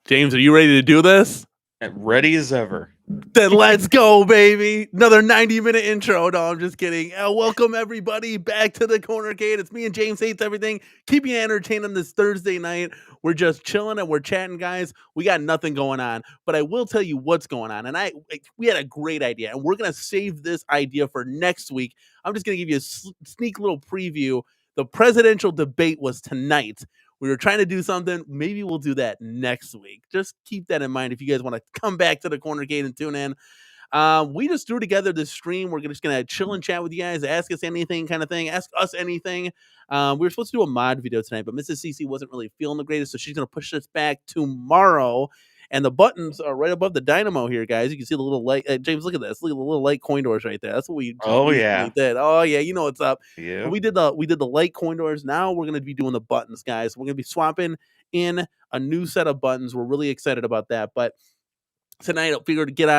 James, are you ready to do this? Ready as ever. Then let's go, baby. Another 90-minute intro. No, I'm just kidding. Welcome, everybody, back to the Corner Gate. It's me and James Hates Everything. Keep you entertained on this Thursday night. We're just chilling and we're chatting, guys. We got nothing going on, but I will tell you what's going on. And we had a great idea, and we're going to save this idea for next week. I'm just going to give you a sneak little preview. The presidential debate was tonight. We were trying to do something. Maybe we'll do that next week. Just keep that in mind if you guys want to come back to the Corner Gate and tune in. We just threw together this stream. We're just going to chill and chat with you guys, ask us anything kind of thing, ask us anything. We were supposed to do a mod video tonight, but Mrs. Cece wasn't really feeling the greatest, so she's going to push us back tomorrow. And the buttons are right above the dynamo here, guys. You can see the little light. James, look at this. Look at the little light coin doors right there. That's what we Oh recently yeah. did. Oh yeah, you know what's up. Yeah. And we did the light coin doors. Now we're gonna be doing the buttons, guys. We're gonna be swapping in a new set of buttons. We're really excited about that. But tonight I figured to get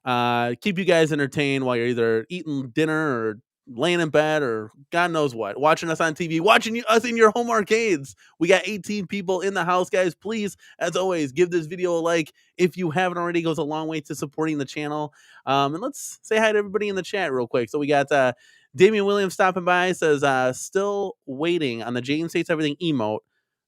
on, keep you guys entertained while you're either eating dinner or laying in bed or God knows what, watching us on TV, watching us in your home arcades. We got 18 people in the house, guys. Please, as always, give this video a like if you haven't already. It goes a long way to supporting the channel. And let's say hi to everybody in the chat real quick. So we got Damian Williams stopping by, says still waiting on the James Hates Everything emote.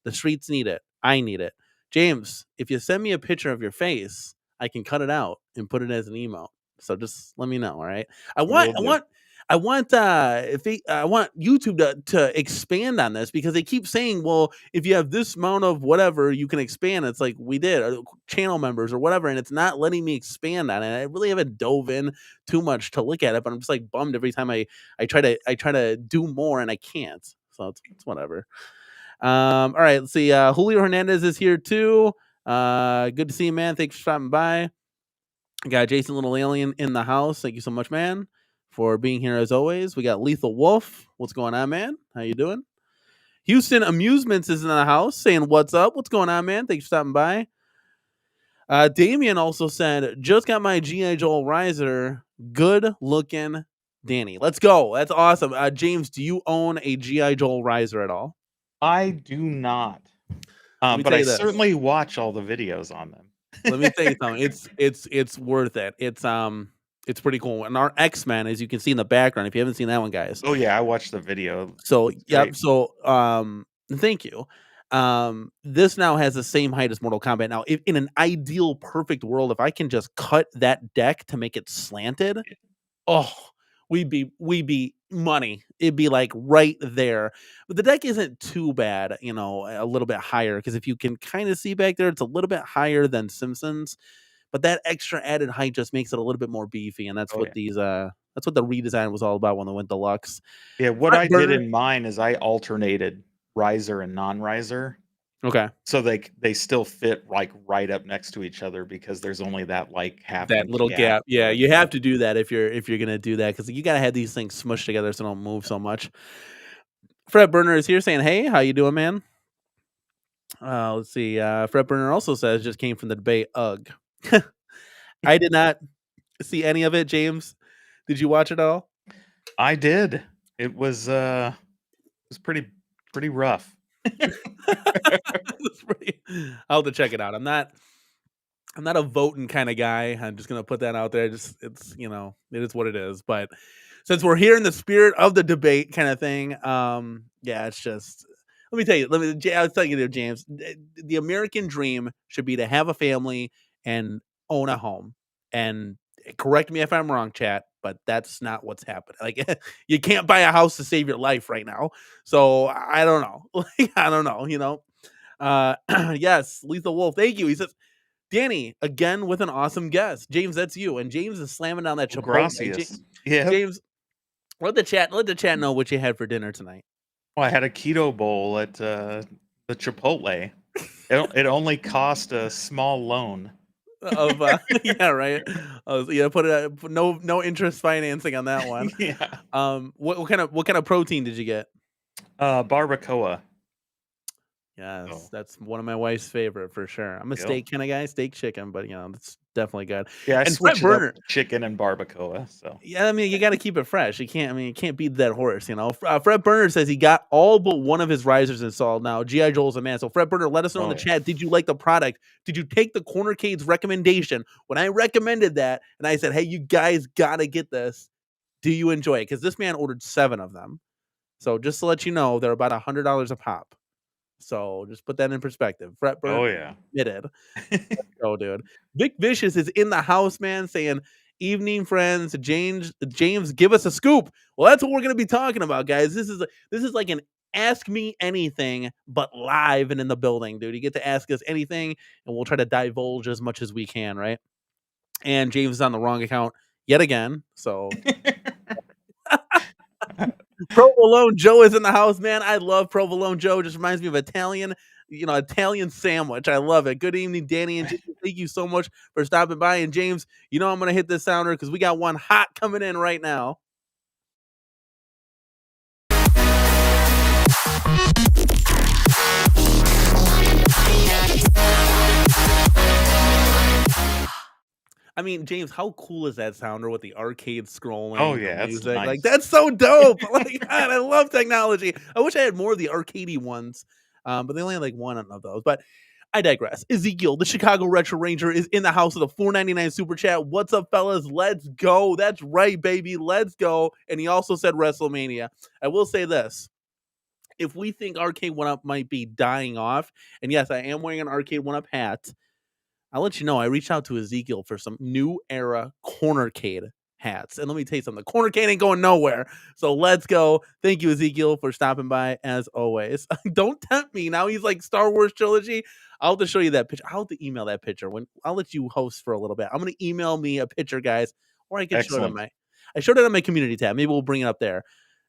The streets need it. I need it. James, if you send me a picture of your face, I can cut it out and put it as an emote. So just let me know, all right? I want YouTube to expand on this, because they keep saying, well, if you have this amount of whatever, you can expand. It's like we did, or channel members or whatever, and it's not letting me expand on it. I really haven't dove in too much to look at it, but I'm just like bummed every time I try to do more and I can't. So it's whatever. All right, let's see. Julio Hernandez is here too. Good to see you, man. Thanks for stopping by. We got Jason Little Alien in the house. Thank you so much, man, for being here as always. We got Lethal Wolf. What's going on, man? How you doing? Houston Amusements is in the house saying, what's up? What's going on, man? Thanks for stopping by. Damien also said, just got my G.I. Joe riser. Good looking Danny. Let's go. That's awesome. James, do you own a G.I. Joe riser at all? I do not. But I certainly watch all the videos on them. Let me tell you something. It's worth it. It's pretty cool. And our X-Men, as you can see in the background, if you haven't seen that one, guys. Oh yeah, I watched the video. So yep. So thank you. This now has the same height as Mortal Kombat. Now, if in an ideal perfect world, if I can just cut that deck to make it slanted, oh, we'd be money. It'd be like right there. But the deck isn't too bad, you know, a little bit higher, because if you can kind of see back there, it's a little bit higher than Simpsons. But that extra added height just makes it a little bit more beefy, and that's what that's what the redesign was all about when they went deluxe. Yeah, what I did in mine is I alternated riser and non-riser. Okay. So they still fit like right up next to each other, because there's only that like half that little gap. Yeah, you have to do that if you're gonna do that, because you gotta have these things smushed together so they don't move so much. Fred Burner is here saying, hey, how you doing, man? Let's see. Fred Burner also says, just came from the debate. Ugh. I did not see any of it. James, did you watch it all? I did. It was pretty rough. I'll have to check it out. I'm not a voting kind of guy. I'm just gonna put that out there. It's you know, it is what it is. But since we're here in the spirit of the debate kind of thing, yeah, it's just, let me tell you. I was telling you there, James. The American dream should be to have a family and own a home. And correct me if I'm wrong, chat, but that's not what's happening. Like, you can't buy a house to save your life right now. So I don't know. I don't know. You know. Yes, Lethal Wolf. Thank you. He says, Danny, again with an awesome guest. James, that's you. And James is slamming down that Chipotle. Yeah. James, let the chat know what you had for dinner tonight. Well, I had a keto bowl at the Chipotle. It only cost a small loan. Of yeah, right. Yeah, put it no interest financing on that one. Yeah. What kind of protein did you get? Barbacoa. Yes, that's one of my wife's favorite for sure. I'm a steak kind of guy, steak chicken, but you know, it's definitely good. Yeah, I And Fred switch it up Burner, with chicken and barbacoa, so yeah, I mean, you got to keep it fresh. You can't. I mean, you can't beat that horse. Fred Burner says he got all but one of his risers installed now. GI Joel's a man. So Fred Burner, let us know in oh, the yeah. chat. Did you like the product? Did you take the Cornercade's recommendation when I recommended that? And I said, hey, you guys gotta get this. Do you enjoy it? Because this man ordered 7 of them. So just to let you know, they're about $100 a pop. So just put that in perspective. Fred Burner Oh, yeah. admitted. Oh, dude. Vic Vicious is in the house, man, saying, "Evening, friends. James, give us a scoop." Well, that's what we're gonna be talking about, guys. This is like an ask me anything, but live and in the building, dude. You get to ask us anything, and we'll try to divulge as much as we can, right? And James is on the wrong account yet again. So Provolone Joe is in the house, man. I love Provolone Joe. Just reminds me of Italian sandwich. I love it. Good evening, Danny and James. Thank you so much for stopping by. And James, I'm gonna hit this sounder because we got one hot coming in right now. I mean, James, how cool is that sounder with the arcade scrolling, Oh, the yeah, that's music? Like, nice. that's so dope. Like, God, I love technology. I wish I had more of the arcadey ones, but they only had like one of those. But I digress. Ezekiel, the Chicago Retro Ranger, is in the house with a $4.99 super chat. What's up, fellas? Let's go. That's right, baby. Let's go. And he also said WrestleMania. I will say this. If we think Arcade 1-Up might be dying off, and yes, I am wearing an Arcade 1-Up hat, I'll let you know. I reached out to Ezekiel for some new era Cornercade hats. And let me tell you something, the Cornercade ain't going nowhere. So let's go. Thank you, Ezekiel, for stopping by as always. Don't tempt me. Now he's like Star Wars trilogy. I'll have to show you that picture. I'll have to email that picture when I'll let you host for a little bit. I'm gonna email me a picture, guys, or I can show it on Excellent. I showed it on my community tab. Maybe we'll bring it up there.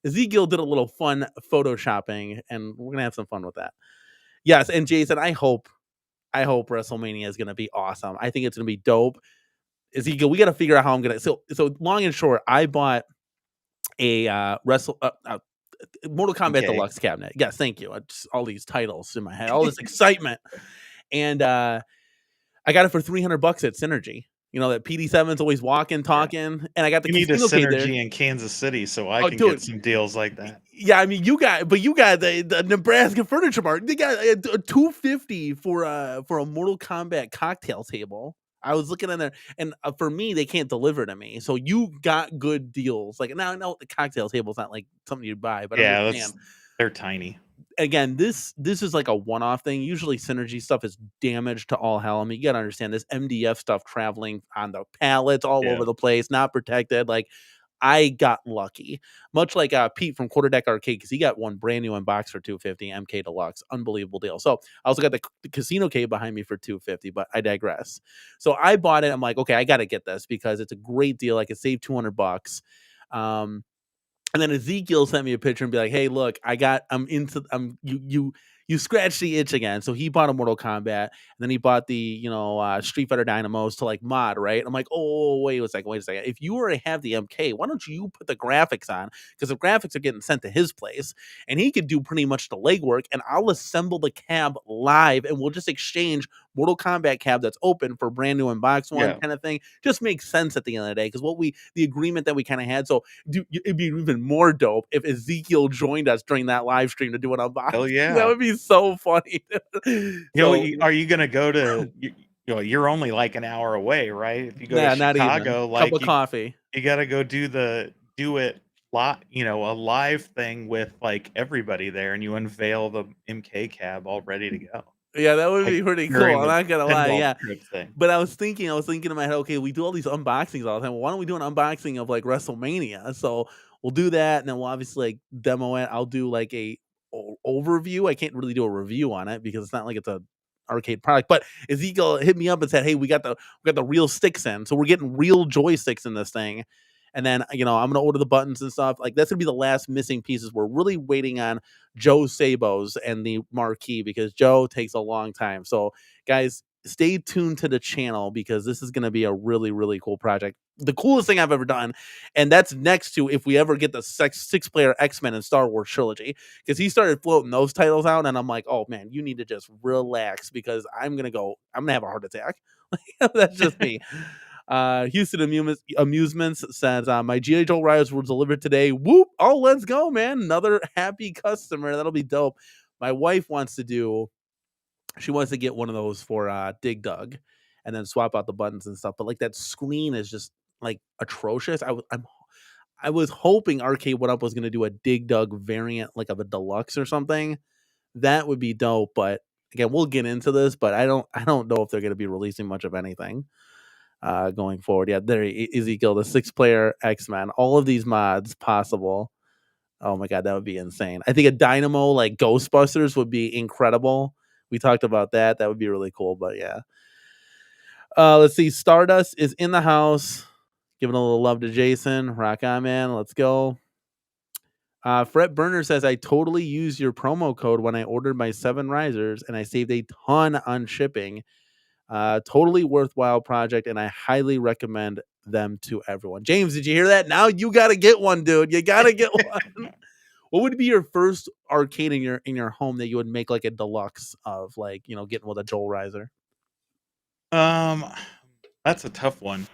Ezekiel did a little fun photoshopping, and we're gonna have some fun with that. Yes, and Jason, I hope WrestleMania is gonna be awesome. I think it's gonna be dope. Ezekiel, we got to figure out how I'm gonna. So long and short, I bought a Mortal Kombat Okay. Deluxe cabinet. Yes, thank you. Just all these titles in my head, all this excitement, and I got it for $300 at Synergy. You know that PD7's always walking, Yeah. talking, and I got the We need a casino cade there. synergy in Kansas City so I Oh, can get dude, some deals like that. yeah, I mean, you got the Nebraska Furniture Mart. They got a 250 for a Mortal Kombat cocktail table. I was looking in there, and for me, they can't deliver to me. So you got good deals. Like now, I know the cocktail table's not like something you buy, but I'm just Yeah, saying. they're tiny. Again, this is like a one-off thing. Usually, Synergy stuff is damaged to all hell. I mean, you gotta understand this MDF stuff traveling on the pallets all Yeah. over the place, not protected. Like I got lucky, much like Pete from Quarterdeck Arcade, because he got one brand new in box for 250 MK Deluxe, unbelievable deal. So I also got the casino cave behind me for 250, but I digress. So I bought it. I'm like, okay, I got to get this because it's a great deal. I could save $200. And then Ezekiel sent me a picture and be like, "Hey, look, you scratched the itch again." So he bought a Mortal Kombat, and then he bought the Street Fighter Dynamos to like mod, right? I'm like, "Oh, wait a second. If you already have the MK, why don't you put the graphics on? Because the graphics are getting sent to his place, and he could do pretty much the legwork, and I'll assemble the cab live, and we'll just exchange Mortal Kombat cab that's open for brand new in box one Yeah. kind of thing. Just makes sense at the end of the day because the agreement that we kind of had. So it'd be even more dope if Ezekiel joined us during that live stream to do an unboxing. Hell That yeah. would be so funny. So Are you gonna go to you're only like an hour away, right? If you go to nah, not even Chicago, cup like of coffee. you gotta go do it a live thing with like everybody there and you unveil the MK cab all ready to go. Yeah, that would Like be pretty during cool. I'm the not gonna lie. pinball Yeah, trip thing. but I was thinking in my head, okay, we do all these unboxings all the time. Well, why don't we do an unboxing of like WrestleMania? So we'll do that, and then we'll obviously like demo it. I'll do like a overview. I can't really do a review on it because it's not like it's a arcade product. But Ezekiel hit me up and said, "Hey, we got the real sticks in, so we're getting real joysticks in this thing." And then I'm gonna order the buttons and stuff. Like that's gonna be the last missing pieces. We're really waiting on Joe Sabos and the marquee because Joe takes a long time. So guys, stay tuned to the channel because this is going to be a really, really cool project. The coolest thing I've ever done. And that's next to if we ever get the six-player X-Men and Star Wars trilogy, because he started floating those titles out. And I'm like, oh man, you need to just relax because I'm going to have a heart attack. That's just me. Houston Amusements says, my G.I. Joe Riders were delivered today. Whoop. Oh, let's go, man. Another happy customer. That'll be dope. My wife wants to get one of those for Dig Dug and then swap out the buttons and stuff. But like that screen is just like atrocious. I was hoping Arcade One Up was going to do a Dig Dug variant, like of a deluxe or something. That would be dope. But again, we'll get into this. But I don't know if they're going to be releasing much of anything going forward. Yeah, there Ezekiel, the 6-player X-Men, all of these mods possible. Oh my god, that would be insane. I think a Dynamo like Ghostbusters would be incredible. We talked about that. That would be really cool. But yeah. Let's see. Stardust is in the house. Giving a little love to Jason. Rock on, man. Let's go. Fret Burner says, I totally used your promo code when I ordered my 7 risers and I saved a ton on shipping. Totally worthwhile project, and I highly recommend them to everyone. James, did you hear that? Now you got to get one, dude. You got to get one. What would be your first arcade in your home that you would make like a deluxe of, like, getting with a Joel Riser? That's a tough one.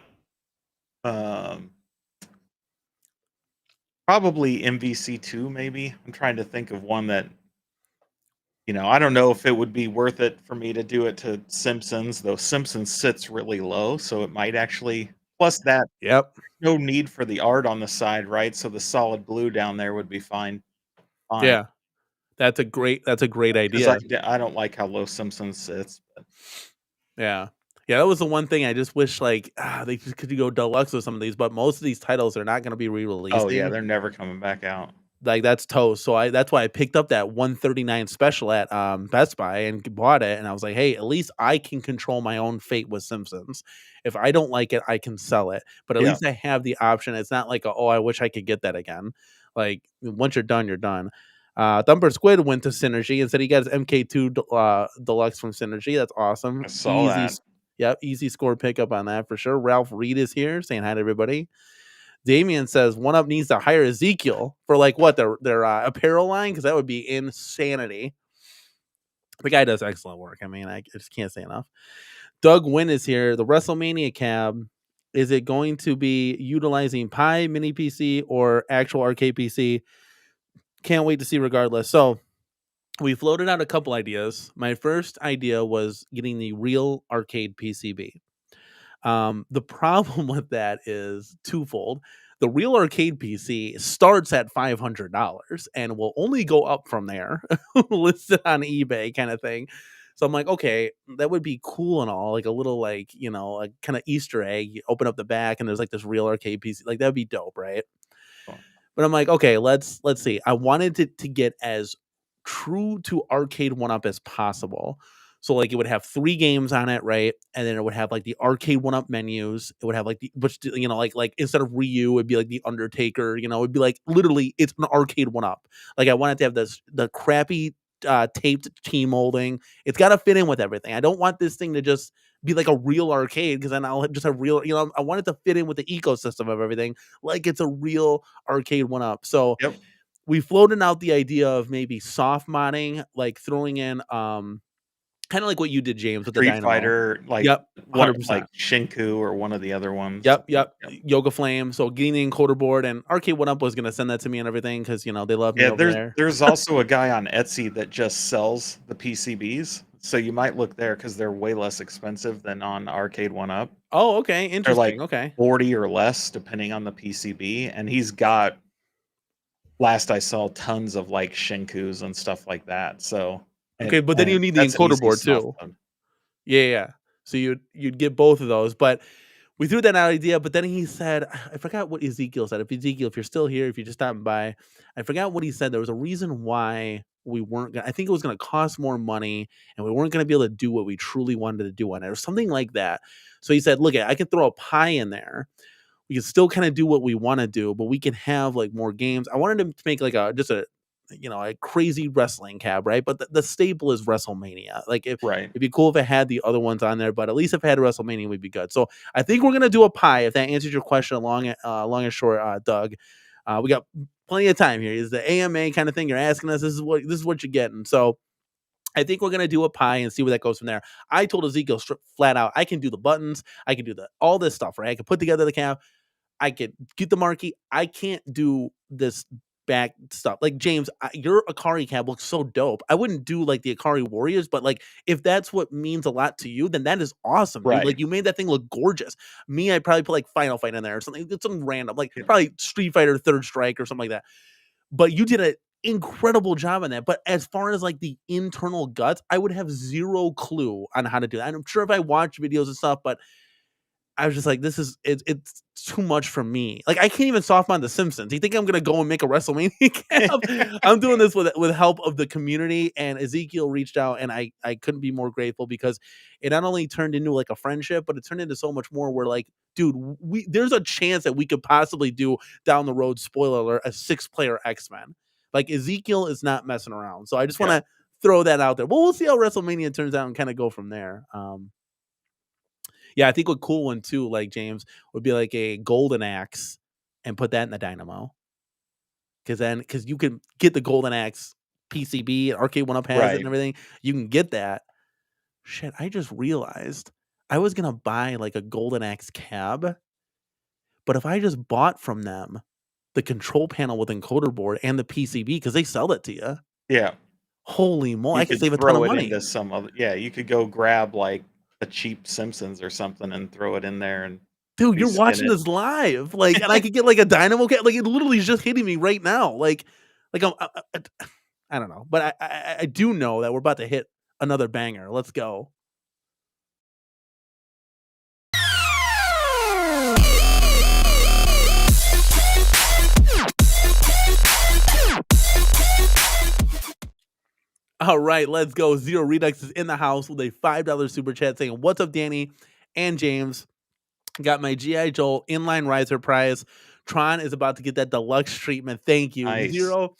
Probably MVC2, maybe. I'm trying to think of one that, I don't know if it would be worth it for me to do it to Simpsons, though Simpsons sits really low, so it might actually. Plus that, Yep. no need for the art on the side, right? So the solid blue down there would be fine. Yeah. That's a great Because idea. I don't like how low Simpsons sits. But. Yeah. Yeah, that was the one thing I just wish they just could go deluxe with some of these, but most of these titles are not going to be re-releasing. Oh yeah, they're never coming back out. Like that's toast. So that's why I picked up that 139 special at Best Buy and bought it. And I was like, hey, at least I can control my own fate with Simpsons. If I don't like it, I can sell it. But at least I have the option. It's not like I wish I could get that again. Like once you're done, you're done. Thumper Squid went to Synergy and said he got his MK2 Deluxe from Synergy. That's awesome. I saw that. Yep, easy score pickup on that for sure. Ralph Reed is here saying hi to everybody. Damien says One Up needs to hire Ezekiel for their apparel line, because that would be insanity. The guy does excellent work. I mean, I just can't say enough. Doug Wynn is here. The WrestleMania cab, is it going to be utilizing Pi mini PC or actual arcade PC? Can't wait to see regardless. So we floated out a couple ideas. My first idea was getting the real arcade PCB. The problem with that is twofold. The real arcade PC starts at $500 and will only go up from there, listed on eBay kind of thing. So I'm like, okay, that would be cool and all, like a little a kind of Easter egg. You open up the back and there's like this real arcade PC, like that'd be dope, right? But I'm like, okay, let's see. I wanted to get as true to Arcade One Up as possible. So like it would have 3 games on it, right? And then it would have like the Arcade One Up menus. It would have like like instead of Ryu, it'd be like the Undertaker. It'd be like literally it's an Arcade One Up. Like I wanted to have the crappy taped team molding. It's got to fit in with everything. I don't want this thing to just be like a real arcade, because then I'll just have real. I want it to fit in with the ecosystem of everything, like it's a real Arcade One Up. So. Yep. We floated out the idea of maybe soft modding, like throwing in kind of like what you did, James, with Street the Dynamo. Fighter, like yep, 100%. Like Shinku or one of the other ones. Yep. Yoga Flame. So getting the encoder board, and Arcade One Up was going to send that to me and everything because they love me over there. There's also a guy on Etsy that just sells the PCBs, so you might look there because they're way less expensive than on Arcade One Up. Oh, okay, interesting. They're like okay, 40 or less depending on the PCB, and he's got. Last I saw, tons of like Shinkus and stuff like that. So okay, but then you need the encoder board too. Yeah. So you'd get both of those, but we threw that idea. But then he said, I forgot what Ezekiel said. If you're still here, if you're just stopping by, I forgot what he said. There was a reason why we weren't gonna. I think it was going to cost more money, and we weren't going to be able to do what we truly wanted to do on it, or something like that. So he said, "Look, I can throw a Pi in there. We can still kind of do what we want to do, but we can have like more games." I wanted him to make like just a a crazy wrestling cab, right? But the staple is WrestleMania. Like Right. it'd be cool if it had the other ones on there, but at least if it had WrestleMania, we'd be good. So I think we're gonna do a pie if that answers your question long and short, Doug. We got plenty of time here. Is the AMA kind of thing you're asking us? This is what you're getting. So I think we're gonna do a pie and see where that goes from there. I told Ezekiel flat out, I can do the buttons, I can do all this stuff, right? I can put together the cab, I could get the marquee. I can't do this back stuff. Like James, your Akari cab looks so dope. I wouldn't do like the Akari Warriors, but like if that's what means a lot to you, then that is awesome, dude. Right. Like you made that thing look gorgeous. Me, I'd probably put like Final Fight in there or something. It's something random, like Yeah. probably Street Fighter Third Strike or something like that. But you did an incredible job on that. But as far as like the internal guts, I would have zero clue on how to do that. And I'm sure if I watch videos and stuff, but I was just like, it's too much for me. Like, I can't even softmon The Simpsons. You think I'm gonna go and make a WrestleMania cap? I'm doing this with help of the community, and Ezekiel reached out, and I couldn't be more grateful because it not only turned into like a friendship, but it turned into so much more. Where like, dude, there's a chance that we could possibly do down the road. Spoiler alert: a 6-player X-Men. Like Ezekiel is not messing around. So I just want to throw that out there. Well, we'll see how WrestleMania turns out and kind of go from there. Yeah, I think a cool one too, like James, would be like a golden axe and put that in the dynamo. Because you can get the golden axe PCB, Arcade One Up has it Right. and everything. You can get that. Shit, I just realized I was gonna buy like a golden axe cab, but if I just bought from them the control panel with encoder board and the PCB, because they sell it to you. Yeah. Holy moly, You I could could save a ton of throw it money. into some other, yeah, you could go grab like a cheap Simpsons or something and throw it in there and Dude, you're respin watching it. this live, like, and I could get like a dynamo cat. Like it literally is just hitting me right now. Like I don't know, but I do know that we're about to hit another banger. Let's go. All right, let's go. Zero Redux is in the house with a $5 super chat saying, "What's up, Danny and James? Got my GI Joe inline riser prize. Tron is about to get that deluxe treatment. Thank you, Nice. Zero.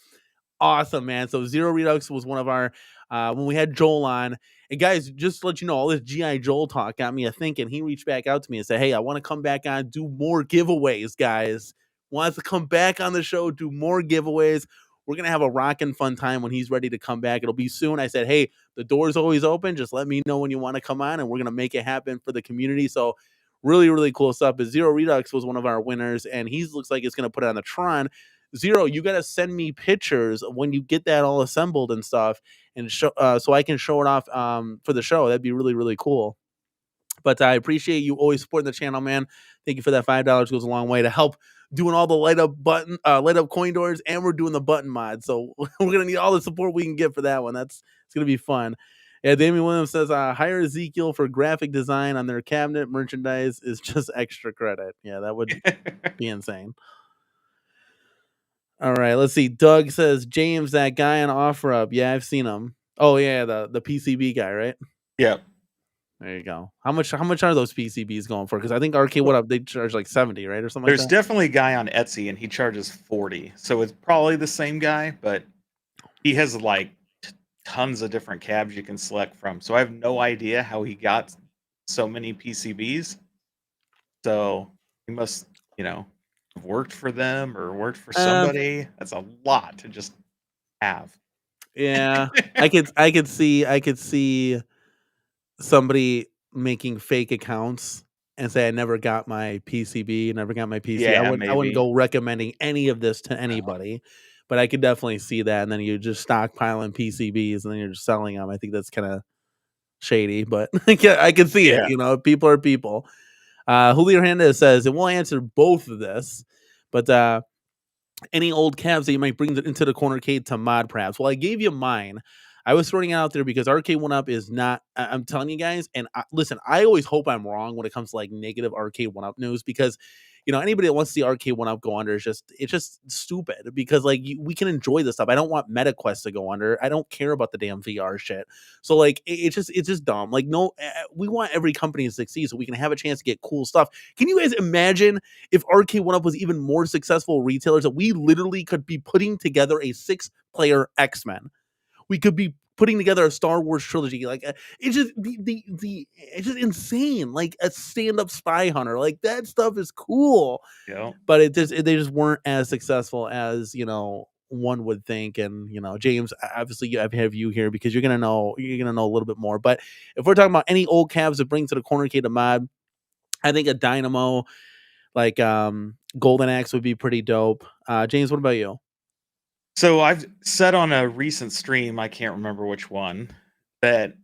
Awesome, man. So Zero Redux was one of our when we had Joel on. And guys, just to let you know, all this GI Joel talk got me a thinking. He reached back out to me and said, "Hey, I want to come back on, do more giveaways, guys. Wants to come back on the show, do more giveaways. We're gonna have a rockin' fun time when he's ready to come back. It'll be soon." I said, "Hey, the door's always open. Just let me know when you want to come on, and we're gonna make it happen for the community." So really, really cool stuff. But Zero Redux was one of our winners, and he looks like it's gonna put it on the Tron. Zero, you got to send me pictures when you get that all assembled and stuff, and show so I can show it off for the show. That'd be really, really cool. But I appreciate you always supporting the channel, man. Thank you for that $5. Goes a long way to help doing all the light up coin doors, and we're doing the button mod. So we're gonna need all the support we can get for that one. It's gonna be fun. Yeah, Damian Williams says hire Ezekiel for graphic design on their cabinet merchandise is just extra credit. Yeah, that would be insane. All right, let's see. Doug says, "James, that guy on OfferUp. Yeah, I've seen him. Oh yeah, the PCB guy, right? Yep. There you go. How much are those PCBs going for? Because I think Arcade What Up, they charge like 70, right? Or something There's like that. definitely a guy on Etsy and he charges 40. So it's probably the same guy, but he has like tons of different cabs you can select from. So I have no idea how he got so many PCBs. So he must, have worked for them or worked for somebody. That's a lot to just have. Yeah. I could see somebody making fake accounts and say I never got my PCB, never got my PC. Yeah, I wouldn't maybe. go recommending any of this to No. anybody, but I could definitely see that. And then you're just stockpiling PCBs and then you're just selling them. I think that's kind of shady, but yeah, I can see it. Yeah. People are people. Julio Hernandez says, and we'll answer both of this, but any old cabs that you might bring into the cornercade to mod perhaps. Well, I gave you mine. I was throwing it out there because Arcade One Up is not. I'm telling you guys, and listen, I always hope I'm wrong when it comes to like negative Arcade One Up news because anybody that wants to see Arcade One Up go under it's just stupid because like we can enjoy this stuff. I don't want MetaQuest to go under. I don't care about the damn VR shit. So like it's just dumb. Like no, we want every company to succeed so we can have a chance to get cool stuff. Can you guys imagine if Arcade One Up was even more successful retailers that we literally could be putting together a 6-player X-Men? We could be putting together a Star Wars trilogy. Like it's just the it's just insane. Like a stand-up Spy Hunter. Like that stuff is cool. Yeah. But they just weren't as successful as, one would think. And James, obviously I have you here because you're gonna know a little bit more. But if we're talking about any old cabs to bring to the Cornercade of Mod, I think a Dynamo like Golden Axe would be pretty dope. James, what about you? So I've said on a recent stream, I can't remember which one, that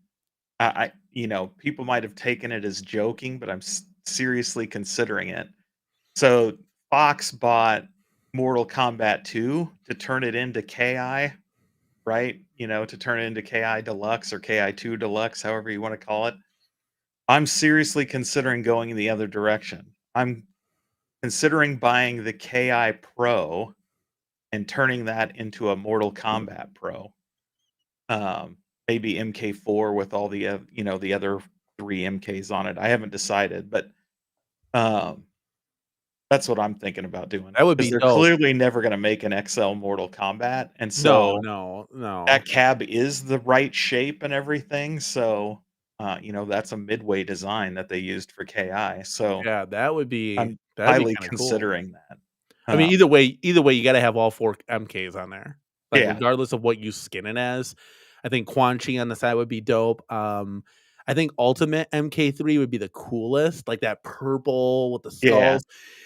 people might have taken it as joking, but I'm seriously considering it. So Fox bought Mortal Kombat 2 to turn it into KI, right? To turn it into KI Deluxe or KI2 Deluxe, however you want to call it. I'm seriously considering going in the other direction. I'm considering buying the KI Pro and turning that into a Mortal Kombat Pro. Maybe MK4 with all the other 3 MKs on it. I haven't decided, but that's what I'm thinking about doing. That would Because be they're dope. clearly never going to make an XL Mortal Kombat, and No, so no, no. that cab is the right shape and everything. So, that's a midway design that they used for KI. So Yeah, that'd be I'm highly kind of cool. considering that. I mean, Um, either way, you got to have all 4 MKs on there, like yeah, regardless of what you skin it as. I think Quan Chi on the side would be dope. I think Ultimate MK3 would be the coolest, like that purple with the yeah. skulls.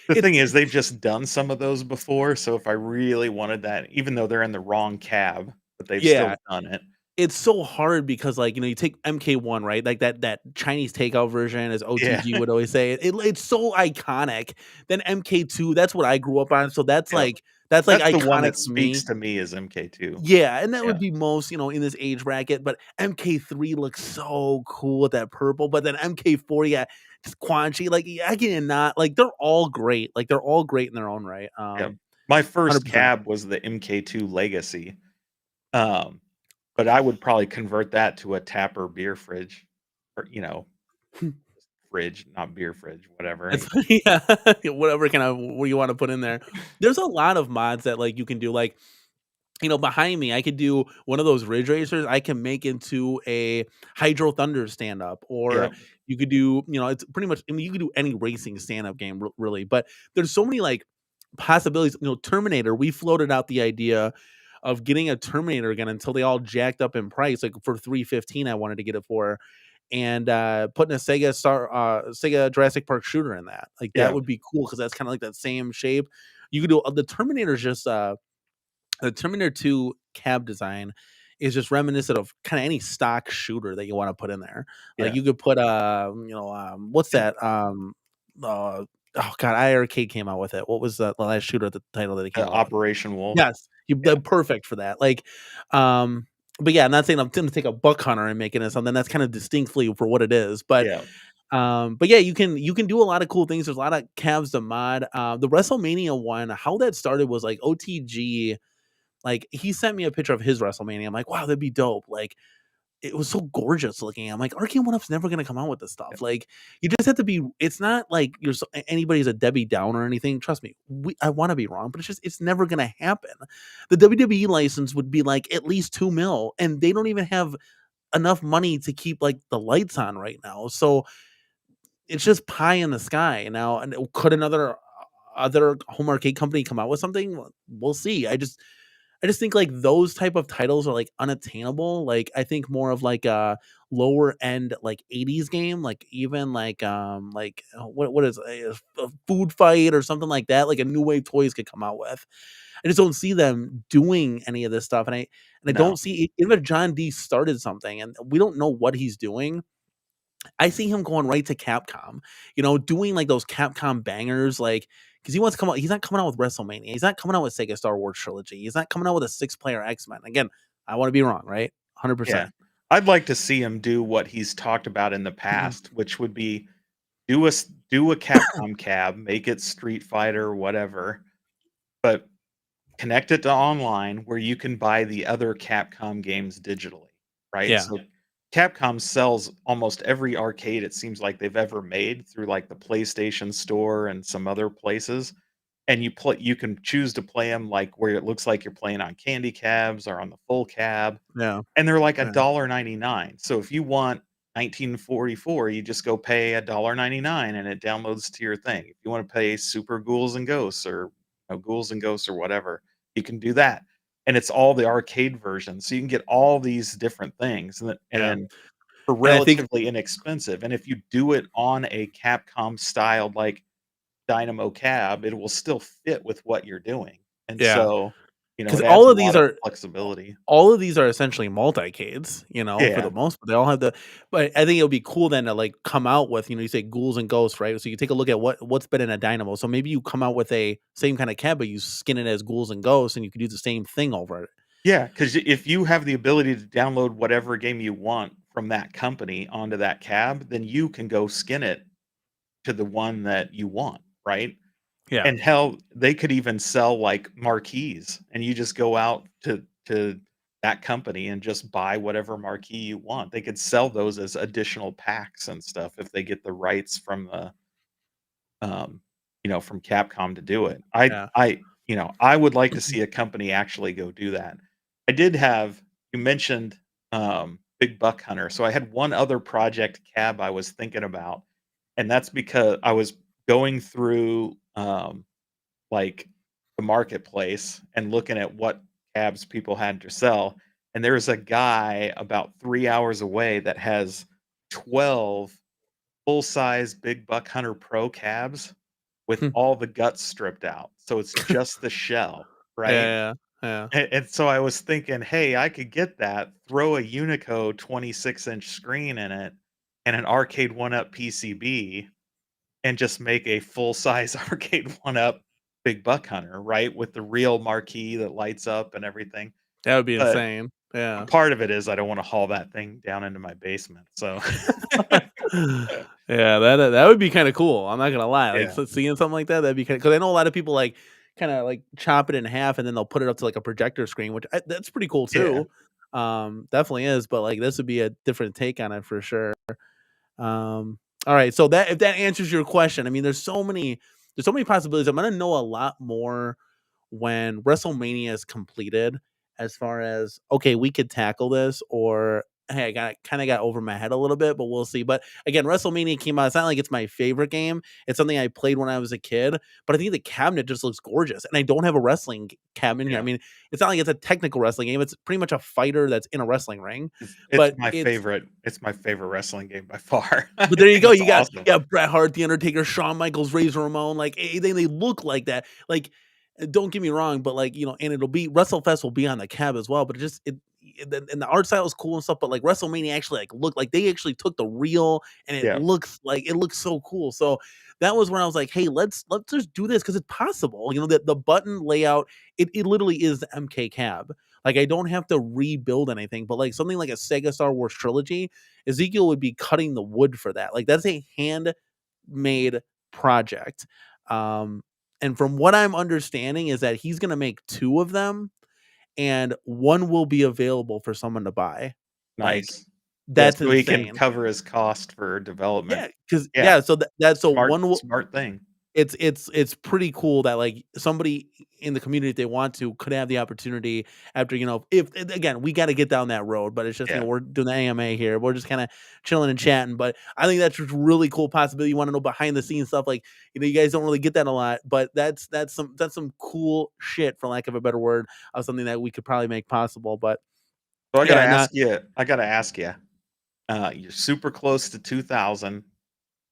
The It's thing is, they've just done some of those before. So if I really wanted that, even though they're in the wrong cab, but they've yeah, still done it. it's so hard because like you take MK1, right? Like that Chinese takeout version, as Yeah. OTG would always say. It's so iconic. Then MK2, that's what I grew up on. So that's Yep. like That's the one iconic that to speaks me. to me as MK2. Yeah, and that would Yeah. be most, in this age bracket, but MK3 looks so cool with that purple, but then MK4, yeah, just Quan Chi, like, I cannot like, they're all great in their own right, Yep. My first 100%. cab was the MK2 Legacy. Um, but I would probably convert that to a Tapper beer fridge or, fridge, not beer fridge, whatever. It's yeah, whatever kind of what you wanna put in there. There's a lot of mods that, like, you can do, like, behind me, I could do one of those Ridge Racers, I can make into a Hydro Thunder stand-up, or Yeah. you could do, it's pretty much I mean, you could do any racing stand-up game really, but there's so many, like, possibilities. Terminator, we floated out the idea of getting a Terminator again until they all jacked up in price, like, for 315 I wanted to get it for, and, putting a Sega Jurassic Park shooter in that. Like, that Yeah. would be cool because that's kinda like that same shape. You could do the Terminator's just, the Terminator 2 cab design is just reminiscent of kinda any stock shooter that you wanna put in there. Like, Yeah. you could put, what's that? Oh god, IRK came out with it. What was the last shooter, the title that it came out with? Operation Wolf. Yes, Yeah. they're perfect for that. Like, but yeah, I'm not saying I'm gonna take a buck hunter and make it into something that's kinda distinctly for what it is, Yeah. but yeah, you can do a lot of cool things. There's a lot of cabs to mod. The WrestleMania one, how that started was like OTG, like, he sent me a picture of his WrestleMania. I'm like, "Wow, that'd be dope." Like, it was so gorgeous looking. I'm like, "Arcane One Up's never gonna come out with this Yeah. stuff." Like, you just have to be it's not like you're anybody's a Debbie Downer or anything. Trust me, I wanna be wrong, but it's never gonna happen. The WWE license would be, like, at least 2 mil, and they don't even have enough money to keep, like, the lights on right now. So, it's just pie in the sky now. And could another other home arcade company come out with something? We'll see. I just think, like, those type of titles are, like, unattainable. Like, I think more of, like, a lower end, like, 80s game, like, even, what is a Food Fight or something like that, like a New Wave Toys could come out with. I just don't see them doing any of this stuff, and I No. don't see even if John D started something, and we don't know what he's doing. I see him going right to Capcom, doing, like, those Capcom bangers, like, because he wants to come out he's not coming out with WrestleMania, he's not coming out with Sega Star Wars Trilogy, he's not coming out with a 6-player X-Men. Again, I wanna be wrong, right? Yeah. 100%. I'd like to see him do what he's talked about in the Mhm. past, which would be do a Capcom cab, make it Street Fighter, whatever, but connect it to online where you can buy the other Capcom games digitally, right? Yeah. So Capcom sells almost every arcade it seems like they've ever made through like the PlayStation Store and some other places. And you can choose to play them like where it looks like you're playing on candy cabs or on the full cab, Yeah. and they're like Yeah. $1.99. So if you want 1944, you just go pay $1.99 and it downloads to your thing. If you want to pay Super Ghouls and Ghosts or Ghouls and Ghosts or whatever, you can do that. And it's all the arcade version. So you can get all these different things Yeah. and for And I think relatively inexpensive. And if you do it on a Capcom styled like Dynamo cab, it will still fit with what you're doing. And yeah, so, because it adds a lot of all flexibility. all of these are essentially multicades, for the Yeah. most part. They all have the but I think it would be cool then to, like, come out with, you say ghouls and ghosts, right? So you take a look at what's been in a Dynamo. So maybe you come out with a same kinda cab, but you skin it as ghouls and ghosts, and you could do the same thing over it. Yeah, because if you have the ability to download whatever game you want from that company onto that cab, then you can go skin it to the one that you want, right? Yeah. And hell, they could even sell like marquees, and you just go out to that company and just buy whatever marquee you want. They could sell those as additional packs and stuff if they get the rights from the from Capcom to do it. Yeah. I would like to see a company actually go do that. I did have you mentioned Big Buck Hunter. So I had one other project cab I was thinking about, and that's because I was going through like the marketplace and looking at what cabs people had to sell. And there's a guy about 3 hours away that has 12 full size Big Buck Hunter Pro cabs with all the guts stripped out. So it's just the shell, right? Yeah, yeah. And so I was thinking, hey, I could get that, throw a Unico 26-inch screen in it and an arcade one up PCB and just make a full size arcade one up Big Buck Hunter, right? With the real marquee that lights up and everything. That would be But insane. Yeah. part of it is I don't want to haul that thing down into my basement. So Yeah, that would be kinda cool, I'm not gonna lie, like, yeah. so seeing something like that, that'd be kinda because I know a lot of people, like, kinda, like, chop it in half, and then they'll put it up to, like, a projector screen, which that's pretty cool Yeah. too. Definitely is, but, like, this would be a different take on it for sure. Alright, so that if that answers your question, I mean, there's so many possibilities. I'm gonna know a lot more when WrestleMania is completed as far as, okay, we could tackle this, or hey, I got over my head a little bit, but we'll see. But again, WrestleMania came out. It's not like it's my favorite game. It's something I played when I was a kid, but I think the cabinet just looks gorgeous. And I don't have a wrestling cabinet here. I Yeah. mean, it's not like it's a technical wrestling game. It's pretty much a fighter that's in a wrestling ring. It's But my favorite. It's my favorite wrestling game by far. I but there you think go. it's You got awesome. Bret Hart, The Undertaker, Shawn Michaels, Razor Ramon. Like they look like that. Like, don't get me wrong, but like, and it'll be WrestleFest will be on the cab as well. But and the art style is cool and stuff. But like WrestleMania actually like look like they actually took the real, and Yeah. it looks so cool. So that was when I was like, hey, let's just do this because it's possible. The button layout, it literally is the MK cab. Like I don't have to rebuild anything, but like something like a Sega Star Wars trilogy, Ezekiel would be cutting the wood for that. Like that's a handmade project. Um, and from what I'm understanding is that he's gonna make two of them, and one will be available for someone to buy. Like Nice. Yeah, that's so he can insane. cover his cost for development. Yeah, because Yeah, so so smart one will smart thing. it's pretty cool that like somebody in the community if they want to could have the opportunity after if again we got to get down that road, but it's just Yeah. we're doing the AMA here, we're just kind of chilling and chatting, but I think that's just really cool possibility. You want to know behind the scenes stuff, like you guys don't really get that a lot, but that's some cool shit, for lack of a better word, of something that we could probably make possible. But So yeah, not I gotta ask you, you're super close to 2,000.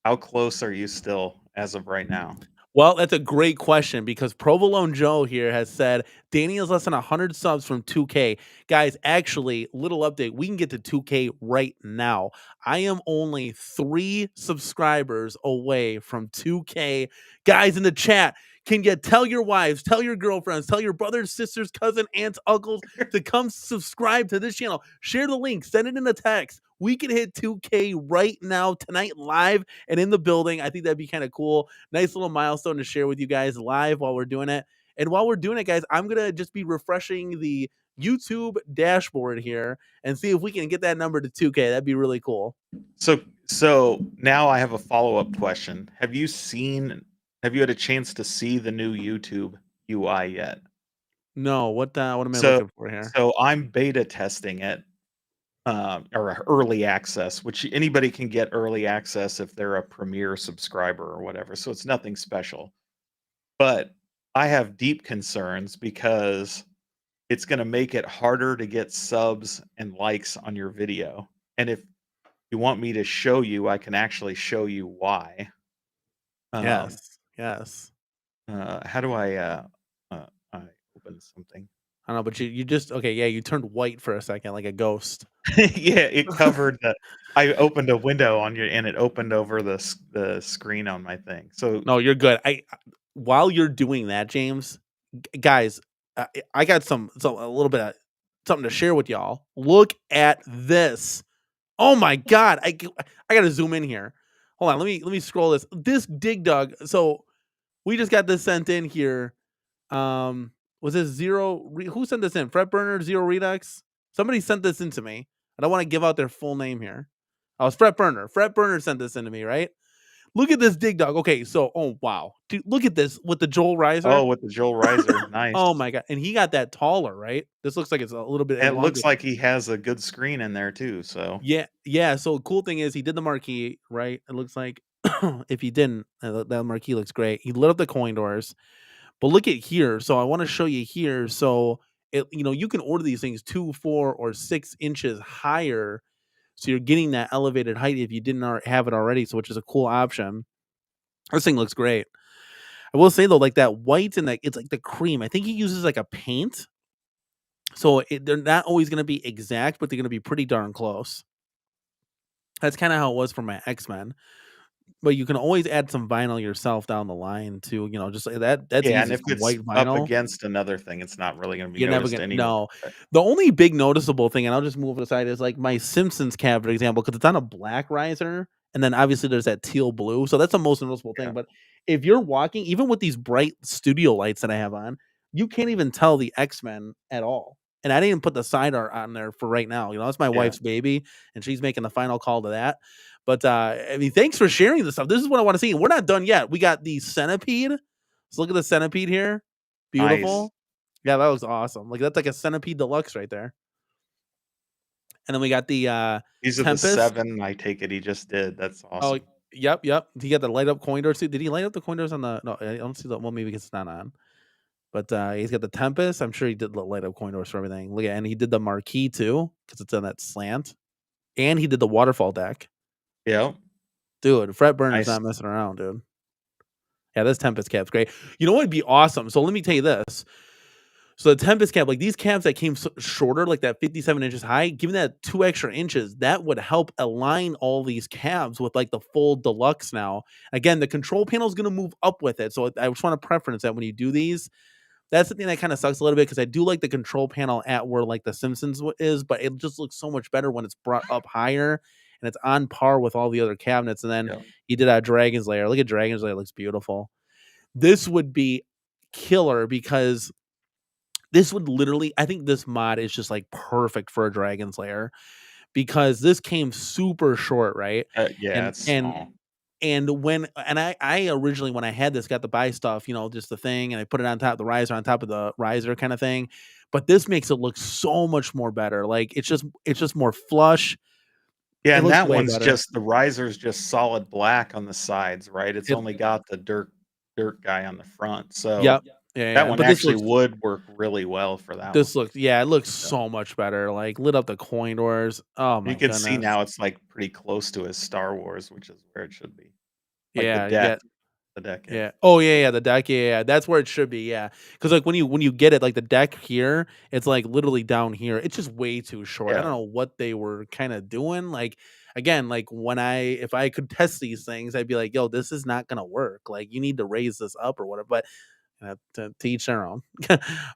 How close are you still as of right now? Well, that's a great question because Provolone Joe here has said Danny is less than 100 subs from 2K. Guys, actually, little update. We can get to 2K right now. I am only 3 subscribers away from 2K. Guys in the chat, can you tell your wives, tell your girlfriends, tell your brothers, sisters, cousins, aunts, uncles to come subscribe to this channel? Share the link, send it in a text. we can hit 2K right now, tonight, live and in the building. I think that'd be kind of cool. Nice little milestone to share with you guys live while we're doing it. And while we're doing it, guys, I'm going to just be refreshing the YouTube dashboard here and see if we can get that number to 2K. That'd be really cool. So now I have a follow-up question. Have you had a chance to see the new YouTube UI yet? No, what am I So looking for here? so I'm beta testing it, or early access, which anybody can get early access if they're a Premier subscriber or whatever. So it's nothing special. But I have deep concerns because it's going to make it harder to get subs and likes on your video. And if you want me to show you, I can actually show you why. Um, Yes. Yes. how do I open something? I don't know, but you just okay, yeah, you turned white for a second like a ghost. Yeah, it covered the. I opened a window on your, and it opened over the screen on my thing. So No, you're good. While you're doing that, James, guys, I got a little bit of something to share with y'all. Look at this. Oh my god, I got to zoom in here. Hold on, let me scroll this. This Dig Dug. So we just got this sent in here. Was this who sent this in? Fret Burner Zero Redux. Somebody sent this in to me. I don't want to give out their full name here. Oh, it's Fret Burner. Fret Burner sent this in to me, right? Look at this Dig Dug. Okay, so wow, dude, look at this with the Joel Riser. with the Joel Riser, nice. Oh my god, and he got that taller, right? This looks like it's a little bit. It looks like he has a good screen in there too. So yeah. So cool thing is he did the marquee, right? It looks like if he didn't, that marquee looks great. He lit up the coin doors, but look at here. So I want to show you here. So you can order these things 2, 4, or 6 inches higher. So you're getting that elevated height if you didn't have it already. So which is a cool option. This thing looks great. I will say though, like that white and it's like the cream. I think he uses like a paint. So they're not always going to be exact, but they're going to be pretty darn close. That's kind of how it was for my X-Men. But you can always add some vinyl yourself down the line too, just like that. That's yeah, easy. and if Some it's white up vinyl. against another thing, it's not really going to be You're never noticed gonna anyway. no. The only big noticeable thing, and I'll just move it aside, is like my Simpsons cab, for example, because it's on a black riser, and then obviously there's that teal blue. So that's the most noticeable thing. Yeah. But if you're walking, even with these bright studio lights that I have on, you can't even tell the X-Men at all. And I didn't even put the side art on there for right now. That's my wife's baby, and she's making the final call to that. But I mean, thanks for sharing this stuff. This is what I want to see. And we're not done yet. We got the centipede. So look at the centipede here. Beautiful. Nice. Yeah, that looks awesome. Like that's like a centipede deluxe right there. And then we got the These are Tempest. the 7. I take it he just did. That's awesome. Oh, yep. He got the light up coin doors too. Did he light up the coin doors on the? No, I don't see that. Well, maybe because it's not on. But he's got the Tempest. I'm sure he did the light up coin doors for everything. Look at, and he did the marquee too because it's on that slant. And he did the waterfall deck. Yeah, dude. Fret Burner's nice. not messing around, dude. Yeah, this Tempest cap's great. You know what would be awesome? So let me tell you this. So the Tempest cap, like these caps that came shorter, like that 57 inches high, giving that 2 extra inches, that would help align all these cabs with like the full deluxe now. Again, the control panel is going to move up with it. So I just want to preference that when you do these, that's the thing that kind of sucks a little bit because I do like the control panel at where like the Simpsons is, but it just looks so much better when it's brought up higher and it's on par with all the other cabinets. And then he did a Dragon's Lair. Look at Dragon's Lair. It looks beautiful. This would be killer because this would literally, I think this mod is just like perfect for a Dragon's Lair because this came super short, right? Yeah, it's small. I originally, when I had this, got to buy stuff, just the thing, and I put it on top of the riser, kind of thing. But this makes it look so much more better. Like it's just more flush. Yeah, and that one's just the riser's just solid black on the sides, right? It's only got the dirt guy on the front. So yeah, that one actually would work really well for that. It looks so much better. Like lit up the coin doors. Oh my! You can see now it's like pretty close to his Star Wars, which is where it should be. Like the deck. Yeah. Oh yeah, the deck. Yeah, that's where it should be. Yeah, because like when you get it, like the deck here, it's like literally down here. It's just way too short. I don't know what they were kind of doing. Like again, like if I could test these things, I'd be like, yo, this is not gonna work. Like you need to raise this up or whatever. But to each their own.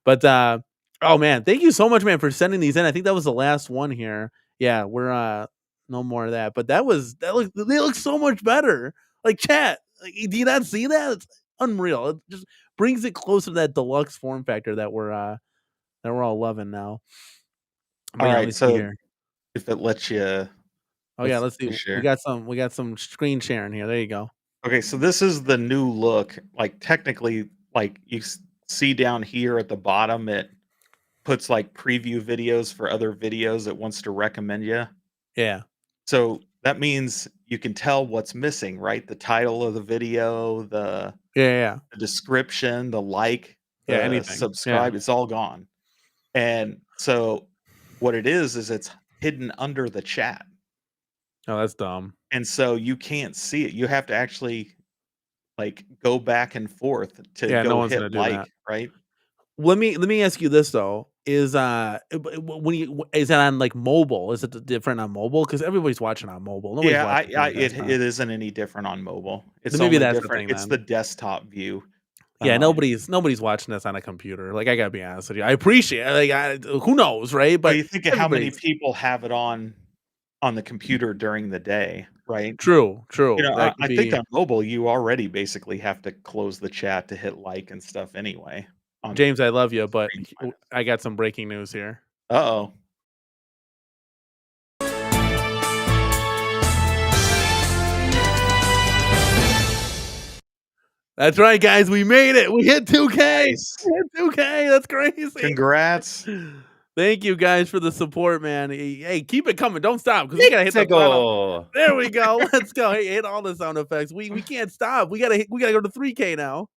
But oh man, thank you so much, man, for sending these in. I think that was the last one here. Yeah, we're No more of that. But they look so much better. Like chat, like, do you not see that? It's unreal. It just brings it closer to that deluxe form factor that we're all loving now. But All yeah, let me right, see so here. if it lets you, Oh yeah, let's let's see, see. share. We got some screen sharing here. There you go. Okay, so this is the new look. Like technically, like see down here at the bottom, it puts like preview videos for other videos it wants to recommend you. Yeah. So that means you can tell what's missing, right? The title of the video, Yeah, yeah. the description, the like, Yeah, the anything. Yeah. subscribe, it's all gone. And so what it is it's hidden under the chat. Oh, that's dumb. And so you can't see it. You have to actually like go back and forth to Yeah, no go one's hit gonna do that. like, right? Let me ask you this though: is when you is that on like mobile? Is it different on mobile? Because everybody's watching on mobile. Nobody's Yeah, watching from I the desktop. it isn't any different on mobile. Then It's maybe only that's the different. thing It's the then. desktop view. Yeah, Um, nobody's watching this on a computer. Like I gotta be honest with you. I appreciate it. Like who knows, right? well, But you think of how many everybody's people have it on the computer during the day, right? true, You true. know, That could I think be on mobile, you already basically have to close the chat to hit like and stuff anyway on James. I love you, but screen. I got some breaking news here. Uh-oh. That's right, guys. We made it. We hit 2K. Nice. We hit 2K. That's crazy. Congrats. Thank you guys for the support, man. Hey, keep it coming. Don't stop because we gotta hit the throttle. Mexico. There we go. Let's go. Hey, hit all the sound effects. We can't stop. We gotta go to 3K now.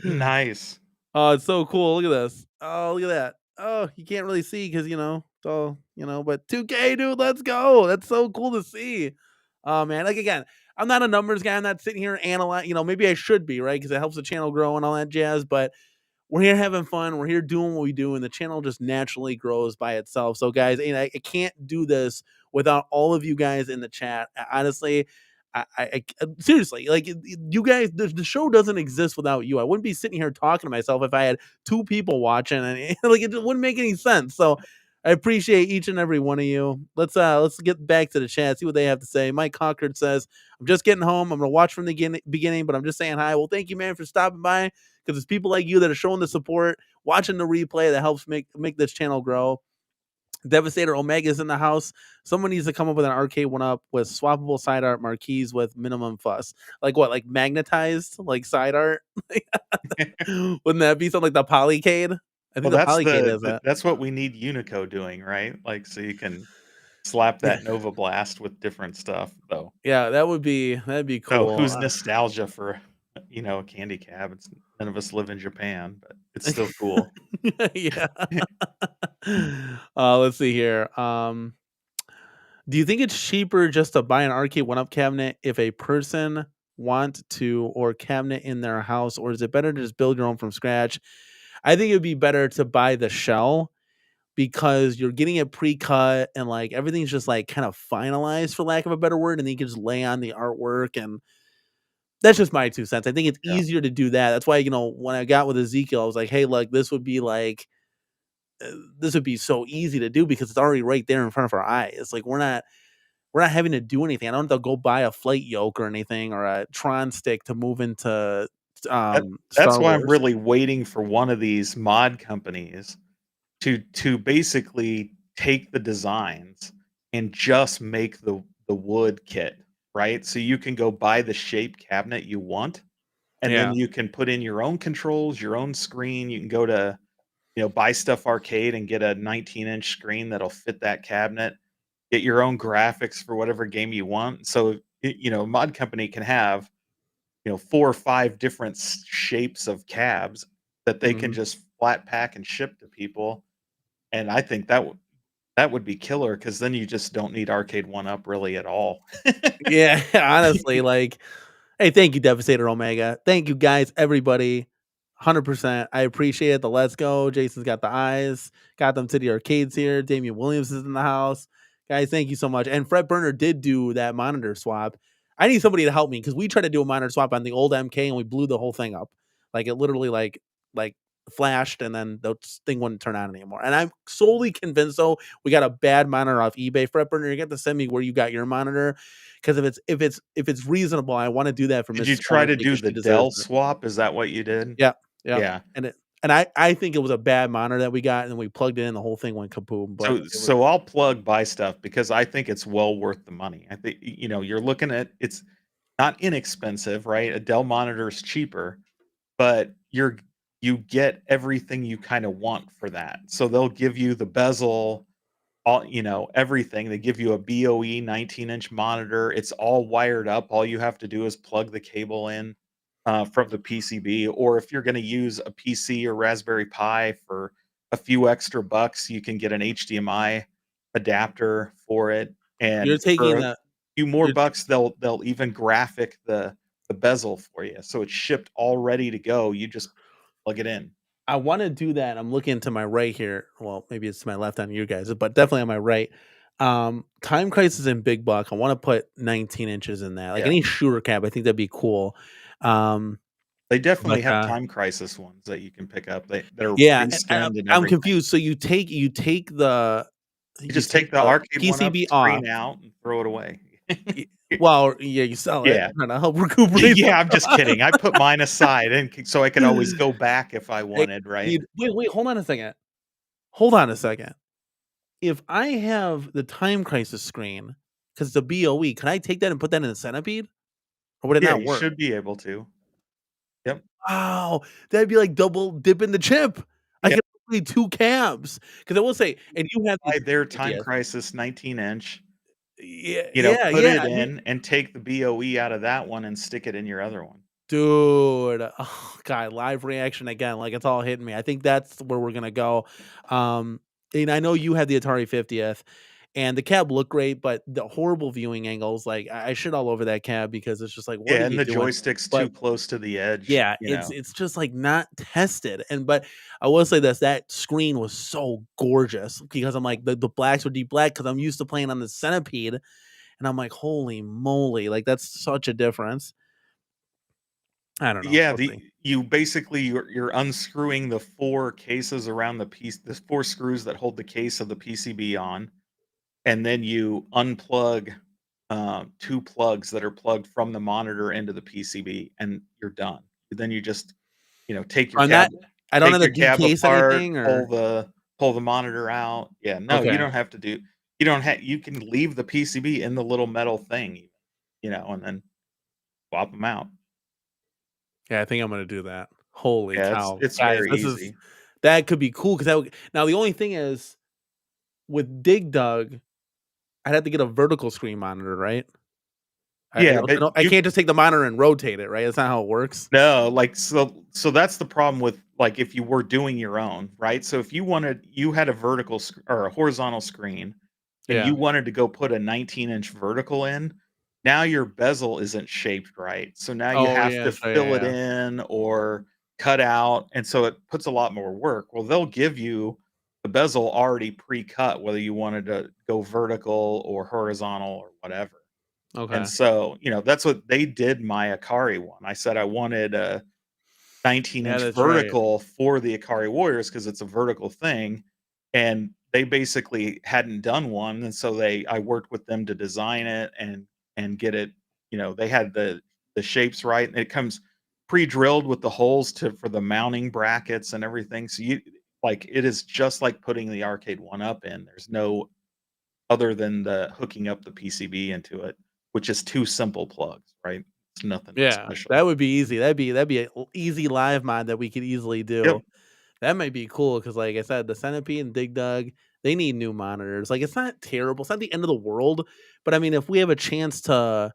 Nice. Oh, it's so cool. Look at this. Oh, look at that. Oh, you can't really see because it's all but 2K, dude. Let's go. That's so cool to see. Oh man, like again, I'm not a numbers guy. I'm not sitting here and analyze. Maybe I should be, right? Because it helps the channel grow and all that jazz. But we're here having fun. We're here doing what we do, and the channel just naturally grows by itself. So, guys, I can't do this without all of you guys in the chat. Honestly, seriously, like you guys, the show doesn't exist without you. I wouldn't be sitting here talking to myself if I had two people watching, and like it just wouldn't make any sense. So, I appreciate each and every one of you. Let's get back to the chat, see what they have to say. Mike Concord says, "I'm just getting home. I'm gonna watch from the beginning, but I'm just saying hi." Well, thank you, man, for stopping by because it's people like you that are showing the support, watching the replay that helps make this channel grow. Devastator Omega's in the house. Someone needs to come up with an arcade one up with swappable side art marquees with minimum fuss. Like what? Like magnetized, like side art. Wouldn't that be something like the Polycade? I Well, think the Polycade is that. that's what we need Unico doing, right? Like, so you can slap Yeah, that Nova Blast with different stuff, though. yeah, that'd be So, cool. who's nostalgia for, a candy cab? It's none of us live in Japan, but it's still cool. Yeah. Let's see here. Do you think it's cheaper just to buy an arcade one-up cabinet if a person want to or cabinet in their house, or is it better to just build your own from scratch? I think it would be better to buy the shell because you're getting it pre-cut and like everything's just like kind of finalized for lack of a better word, and then you can just lay on the artwork, and that's just my 2 cents. I think it's Yeah. easier to do that. That's why, when I got with Ezekiel, I was like, hey, look, this would be so easy to do because it's already right there in front of our eyes. Like we're not having to do anything. I don't have to go buy a flight yoke or anything or a Tron stick to move into That that's Star why I'm Wars. really waiting for one of these mod companies to basically take the designs and just make the wood kit, right? So you can go buy the shape cabinet you want, and then Yeah. you can put in your own controls, your own screen. You can go to, Buy Stuff Arcade and get a 19-inch screen that'll fit that cabinet. Get your own graphics for whatever game you want. So, mod company can have, 4 or 5 different shapes of cabs that they can Mhm. just flat pack and ship to people. And I think that would be killer because then you just don't need Arcade One Up really at all. Yeah, honestly, like, hey, thank you, Devastator Omega. Thank you, guys, everybody. 100%. I appreciate it. The let's go. Jason's got the eyes, got them to the arcades here. Damian Williams is in the house. Guys, thank you so much. And Fred Burner did do that monitor swap. I need somebody to help me because we tried to do a monitor swap on the old MK and we blew the whole thing up. Like it literally like flashed, and then the thing wouldn't turn on anymore. And I'm solely convinced though we got a bad monitor off eBay. Fretburner, you got to send me where you got your monitor, because if it's reasonable, I want to do that for Did you Mrs. try Corner to Cake do because the she deserves Dell it. swap? Is that what you did? Yeah, yeah, Yeah. and I think it was a bad monitor that we got, and we plugged it in, the whole thing went kaboom. But So it was so I'll plug buy stuff because I think it's well worth the money. I think you're looking at it's not inexpensive, right? A Dell monitor is cheaper, but you get everything you kind of want for that. So they'll give you the bezel, all everything. They give you a BOE 19-inch monitor. It's all wired up. All you have to do is plug the cable in from the PCB, or if you're going to use a PC or Raspberry Pi for a few extra bucks, you can get an HDMI adapter for it. you're And taking for a the few more you're bucks, they'll even graphic the bezel for you, so it's shipped all ready to go. You just plug it in. I want to do that. I'm looking to my right here. Well, maybe it's to my left on you guys, but definitely on my right. Time Crisis in Big Buck. I want to put 19 inches in that. Like Yeah, any shooter cap, I think that'd be cool. Um, they definitely but have Time Crisis ones that you can pick up. That are yeah, pre-skinned and I'm everything. confused. So you take the You just take the arcade one up, PCB off. screen out, and throw it away. Well, yeah, you sell it, Yeah. trying to help recuperate. Yeah, I'm just kidding. I put mine aside so I could always go back if I Hey, wanted, right? wait, hold on a second. Hold on a second. If I have the Time Crisis screen, because it's a BOE, can I take that and put that in the Centipede? Or would it Yeah, not you work? should be able to. Yep. Wow, that'd be like double dipping the chip. I Yeah. could play 2 cabs. Because I will say, and you have the Buy their Time 50th. Crisis 19-inch, Yeah, yeah, put yeah, it I mean, in and take the BOE out of that one and stick it in your other one. dude, oh god, live reaction again, like, it's all hitting me. I think that's where we're gonna go. Um, and I know you had the Atari 50th, and the cab looked great, but the horrible viewing angles, like, I shit all over that cab because it's just like, "What are Yeah, and you the doing?" joystick's too But close to the edge, yeah, it's just, like, not tested, but I will say this, that screen was so gorgeous because I'm like, the blacks were deep black because 'cause I'm used to playing on the Centipede, and I'm like, "Holy moly," like, that's such a difference. I don't know, Yeah, we'll the see. you basically you're unscrewing the 4 cases around the piece, the 4 screws that hold the case of the PCB on, and then you unplug 2 plugs that are plugged from the monitor into the PCB, and you're done. Then you just, take your On that, I don't take have to your cab decase apart, anything pull or the monitor out. Yeah, no, you okay. don't have to do you can leave the PCB in the little metal thing even, and then swap them out. Yeah, I think I'm gonna do that. Holy Yeah, it's cow. it's Guys, very easy. that could be cool because now the only thing is, with Dig Dug, I'd have to get a vertical screen monitor, right? Yeah, but I you can't just take the monitor and rotate it, right? That's not how it works? no, like, so that's the problem with, like, if you were doing your own, right? So if you had a vertical or a horizontal screen, and Yeah. you wanted to go put a 19-inch vertical in, now your bezel isn't shaped right. So now you Oh, have yeah, to so yeah, fill it yeah. in or cut out, and so it puts a lot more work. Well, they'll give you the bezel already pre-cut, whether you wanted to go vertical or horizontal or whatever. And Okay. so, that's what they did my Akari one. I said I wanted a Yeah, 19-inch that's right. vertical for the Akari Warriors because it's a vertical thing, and they basically hadn't done one, and so I worked with them to design it and get it. They had the shapes right, and it comes pre-drilled with the holes for the mounting brackets and everything. So it is just like putting the arcade one up in. There's no other than the hooking up the PCB into it, which is 2 simple plugs, right? It's nothing Yeah, special. that would be easy. That'd be a easy live mod that we could easily Yep. do. That might be cool because, like I said, the Centipede and Dig Dug, they need new monitors. Like, it's not terrible. It's not the end of the world, but I mean, if we have a chance to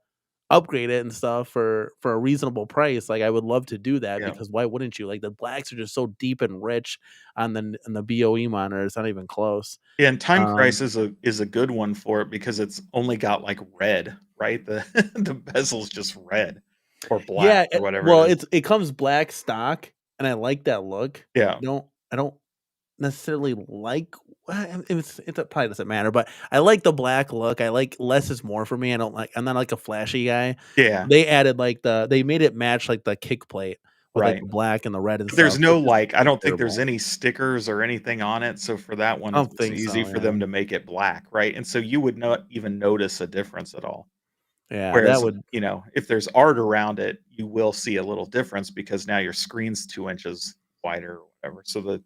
upgrade it and stuff for a reasonable price, like, I would love to do that Yeah. because why wouldn't you? Like, the blacks are just so deep and rich on the BOE monitor. It's not even close. Yeah, and Time Um, Crisis is a good one for it because it's only got, like, red, right? The the bezel's just red or black yeah, or whatever it well, is. it comes black stock, and I like that look. Yeah. I don't necessarily like, it probably doesn't matter, but I like the black look. I like less is more for me. I'm not like a flashy guy. Yeah. They made it match like the kick plate, with like Right. the black and the red and But there's stuff. no, It just like I looks don't think there's terrible. any stickers or anything on it, so for that one, I don't it's think easy so. for Yeah, them to make it black, right? And so you would not even notice a difference at all. yeah, that Whereas, would. if there's art around it, you will see a little difference because now your screen's 2 inches wider or whatever, so the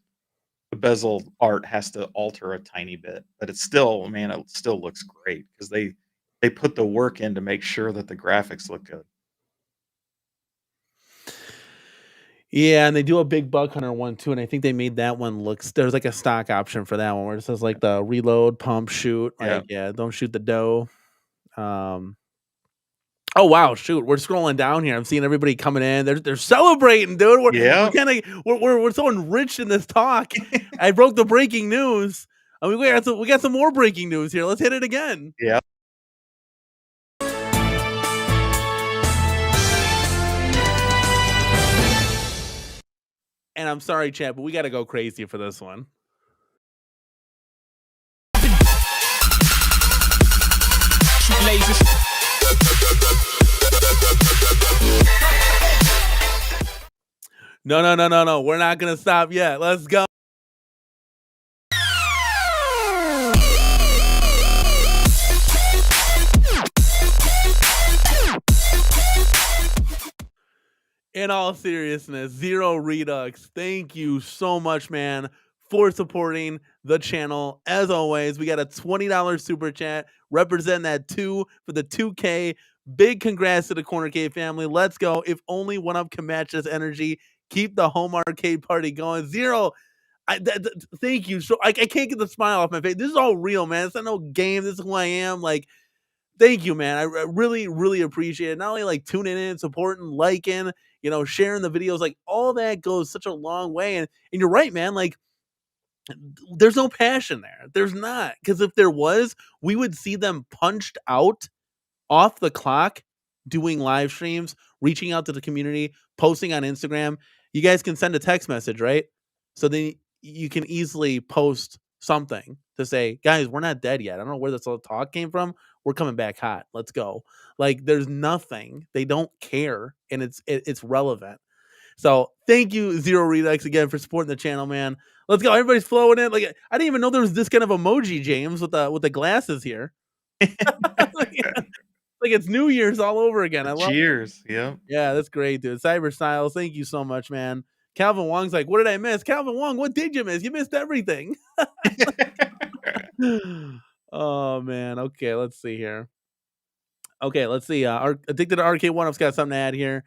bezel art has to alter a tiny bit, but it's still man, it still looks great because they put the work in to make sure that the graphics look good. Yeah, and they do a big bug hunter one too, and I think they made that one looks. There's like a stock option for that one where it says like the reload, pump, shoot. Yeah. Like, yeah, don't shoot the doe. Um, oh wow, shoot, we're scrolling down here. I'm seeing everybody coming in. They're celebrating, dude. We're Yeah. kind of we're so enriched in this talk. I broke the breaking news. I mean, we got some more breaking news here. Let's hit it again. Yeah. And I'm sorry, chat, but we got to go crazy for this one. No, no, no, no, no. We're not gonna stop yet. Let's go. In all seriousness, Zero Redux, thank you so much, man, for supporting the channel. As always, we got a $20 super chat. Represent that 2 for the 2K. Big congrats to the Corner Cave family. Let's go. If only one up can match this energy. Keep the home arcade party going. Zero, thank you. So I can't get the smile off my face. This is all real, man. It's not no game. This is who I am. Like, thank you, man. I really, really appreciate it. Not only like tuning in, supporting, liking, sharing the videos, like all that goes such a long way. And you're right, man. Like, there's no passion there. There's not. Because if there was, we would see them punched out off the clock, doing live streams, reaching out to the community, posting on Instagram. You guys can send a text message, right? So then you can easily post something to say, guys, we're not dead yet. I don't know where this little talk came from. We're coming back hot. Let's go. Like, there's nothing. They don't care, and it's relevant. So thank you, Zero Redux, again for supporting the channel, man. Let's go. Everybody's flowing in. Like, I didn't even know there was this kind of emoji, James, with the glasses here. Like it's New Year's all over again. I love it. Cheers. Yeah. Yeah, that's great, dude. Cyber Styles, thank you so much, man. Calvin Wong's like, what did I miss? Calvin Wong, what did you miss? You missed everything. Oh man. Okay, let's see here. Okay, let's see. Addicted to Arcade One Up's got something to add here.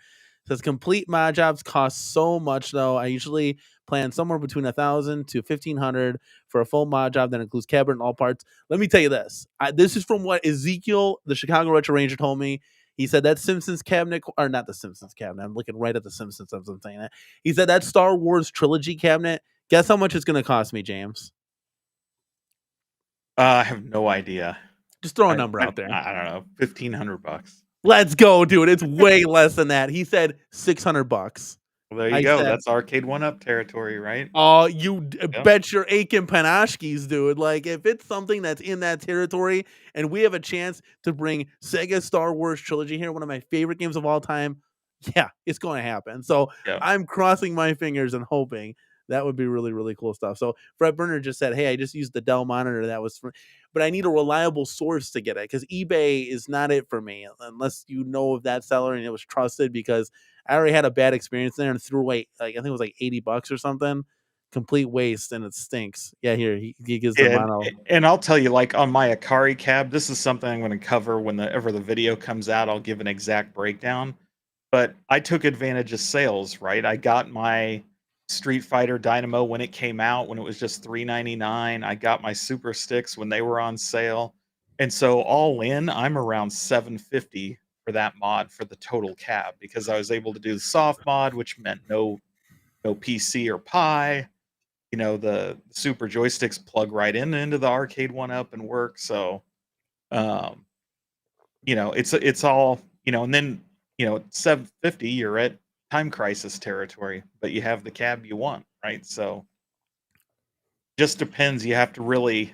Says complete mod jobs cost so much though. I usually plan somewhere between 1,000 to 1,500 for a full mod job that includes cabinet and all parts. Let me tell you this. This is from what Ezekiel, the Chicago Retro Ranger, told me. He said that Simpsons cabinet, or not the Simpsons cabinet. I'm looking right at the Simpsons as I'm saying that. He said that Star Wars trilogy cabinet. Guess how much it's going to cost me, James? I have no idea. Just throw a I number I out there. I don't know, $1,500. Let's go, dude. It's way less than that. He said $600. Well, there you I go. said, That's Arcade One Up territory, right? oh, Yep. bet your aching panashkis, dude. Like, if it's something that's in that territory and we have a chance to bring Sega Star Wars Trilogy here, one of my favorite games of all time, yeah, it's going to happen. So Yeah. I'm crossing my fingers and hoping that would be really, really cool stuff. So Fred Burner just said, hey, I just used the Dell monitor that was but I need a reliable source to get it because eBay is not it for me unless you know of that seller and it was trusted, because I already had a bad experience there and threw away, like, I think it was like $80 or something. Complete waste, and it stinks. Yeah, here he gives the And mono. and I'll tell you, like, on my Akari cab, this is something I'm gonna cover whenever the video comes out, I'll give an exact breakdown, but I took advantage of sales, right? I got my Street Fighter Dynamo when it came out, when it was just $3.99. I got my Super Sticks when they were on sale, and so all in, I'm around $750 for that mod for the total cab because I was able to do the soft mod, which meant no PC or Pi. The super joysticks plug right into the Arcade One Up and work. So, um, it's all, and then, at 750, you're at Time Crisis territory, but you have the cab you want, right? So just depends. You have to really,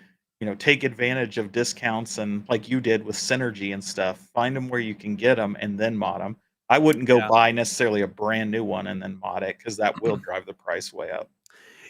take advantage of discounts and like you did with Synergy and stuff, find them where you can get them and then mod them. I wouldn't go Yeah. buy necessarily a brand new one and then mod it because that will drive the price way up.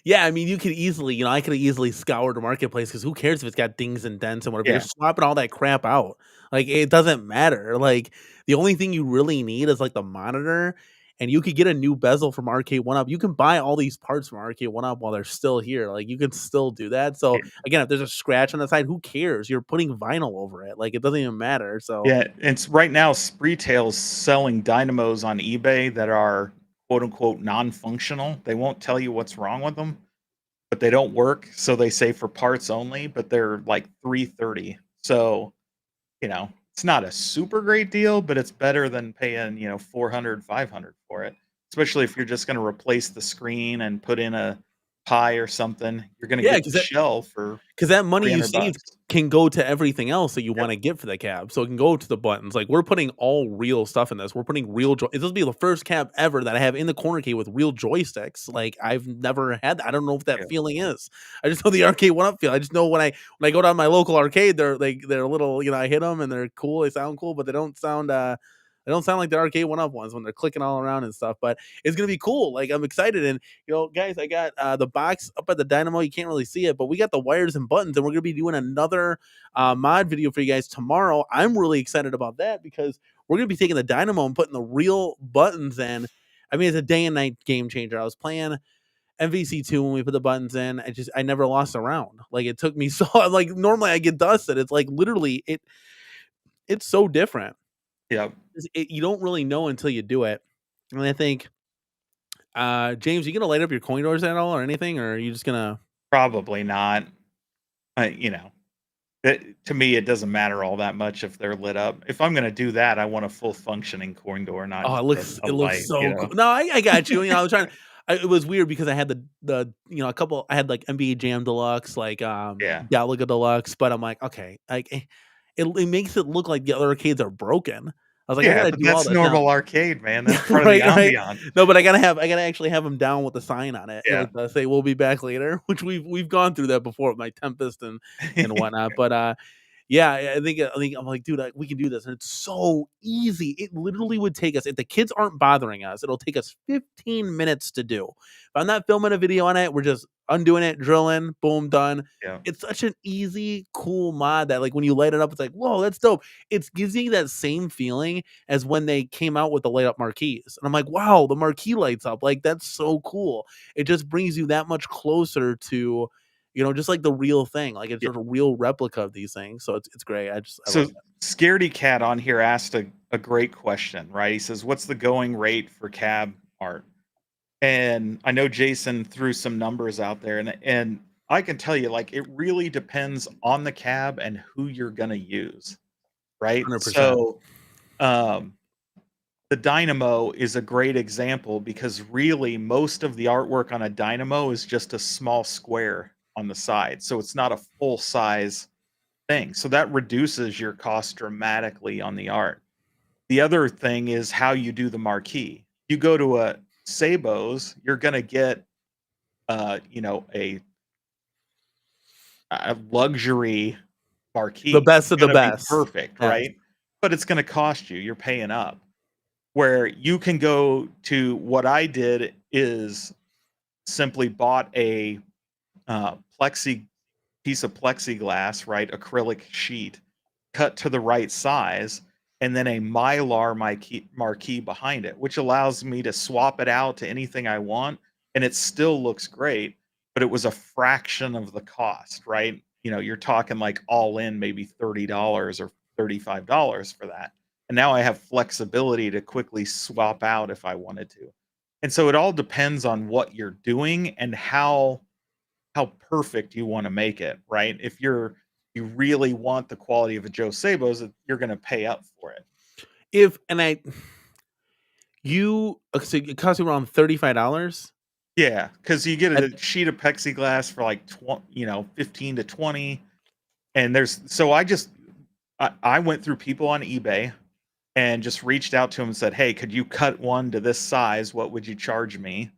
Yeah, I mean, you could easily, I could easily scour the marketplace because who cares if it's got dings and dents and whatever? You're Yeah, swapping all that crap out. Like, it doesn't matter. Like, the only thing you really need is like the monitor, and you could get a new bezel from Arcade One Up. You can buy all these parts from Arcade One Up while they're still here. Like, you can still do that. So yeah, again, if there's a scratch on the side, who cares? You're putting vinyl over it. Like, it doesn't even matter. So yeah. It's right now Spreetail's selling dynamos on eBay that are quote unquote non-functional. They won't tell you what's wrong with them, but they don't work. So they say for parts only, but they're like 330. So, it's not a super great deal, but it's better than paying, 400, 500 for it. Especially if you're just going to replace the screen and put in a pie or something, you're going to yeah, get the because shell for that money you 300 saved bucks. can go to everything else that you Yep. wanna get for the cab, so it can go to the buttons, like, we're putting all real stuff in this, we're putting real this will be the first cab ever that I have in the corner key with real joysticks, like, I've never had that, I don't know what that Yeah. feeling is. I just know the Arcade One Up feel, I just know when I go down to my local arcade, they're a little, I hit them and they're cool, they sound cool, but they don't sound like the Arcade One Up ones when they're clicking all around and stuff, but it's gonna be cool, like, I'm excited, and guys, I got the box up at the Dynamo. You can't really see it, but we got the wires and buttons, and we're gonna be doing another mod video for you guys tomorrow. I'm really excited about that because we're gonna be taking the Dynamo and putting the real buttons in. I mean, it's a day and night game changer. I was playing MVC2 when we put the buttons in. I never lost a round. Like it took me so like normally I get dusted. It's like literally it's so different. Yep. You don't really know until you do it. And I think James, you gonna light up your coin doors at all or anything, or are you just gonna? Probably not. To me, it doesn't matter all that much if they're lit up. If I'm going to do that, I want a full functioning coin door, not Oh, just it a, looks a it looks light. so cool. No, I got you. I was trying. It was weird because I had a couple. I had like NBA Jam Deluxe, like Yeah. Galaga Deluxe, but I'm like, okay, like it makes it look like the other arcades are broken. I was like, I Yeah, gotta but do all that's this now. normal arcade, man. That's part of the Right, right. ambiance. No, but I gotta actually have them down with the sign on it, Yeah. like say we'll be back later, which we've gone through that before with my Tempest and whatnot. But yeah, I think I'm like, dude, we can do this, and it's so easy. It literally would take us if the kids aren't bothering us. It'll take us 15 minutes to do. If I'm not filming a video on it, we're just undoing it, drilling, boom, done. Yeah. It's such an easy, cool mod that like when you light it up, it's like, whoa, that's dope. It gives you that same feeling as when they came out with the light up marquees, and I'm like, wow, the marquee lights up, like that's so cool. It just brings you that much closer to just like the real thing. Like it's Yeah. just a real replica of these things. So it's great. I So love it. Scaredy Cat on here asked a great question, right? He says, "What's the going rate for cab art?" And I know Jason threw some numbers out there, and I can tell you, like, it really depends on the cab and who you're gonna use, right? 100%. So, um, the Dynamo is a great example because really most of the artwork on a Dynamo is just a small square on the side, so it's not a full size thing. So that reduces your cost dramatically on the art. The other thing is how you do the marquee. You go to a Sabos, you're gonna get a luxury The marquee. best It's of the gonna be best. perfect, Yes. right? But it's gonna cost you. You're paying up. Where you can go to what I did is simply bought a plexi piece of plexiglass, right? Acrylic sheet cut to the right size, and then a mylar marquee behind it, which allows me to swap it out to anything I want, and it still looks great. But it was a fraction of the cost, right? You're talking like all in maybe $30 or $35 for that. And now I have flexibility to quickly swap out if I wanted to. And so it all depends on what you're doing and how perfect you want to make it, right? If you really want the quality of a Joe Sabos, you're going to pay up for it. If and I you so it costs you around $35. Yeah, because you get At, a sheet of plexiglass for like 15 to 20, and I went through people on eBay and just reached out to them and said, "Hey, could you cut one to this size? What would you charge me?"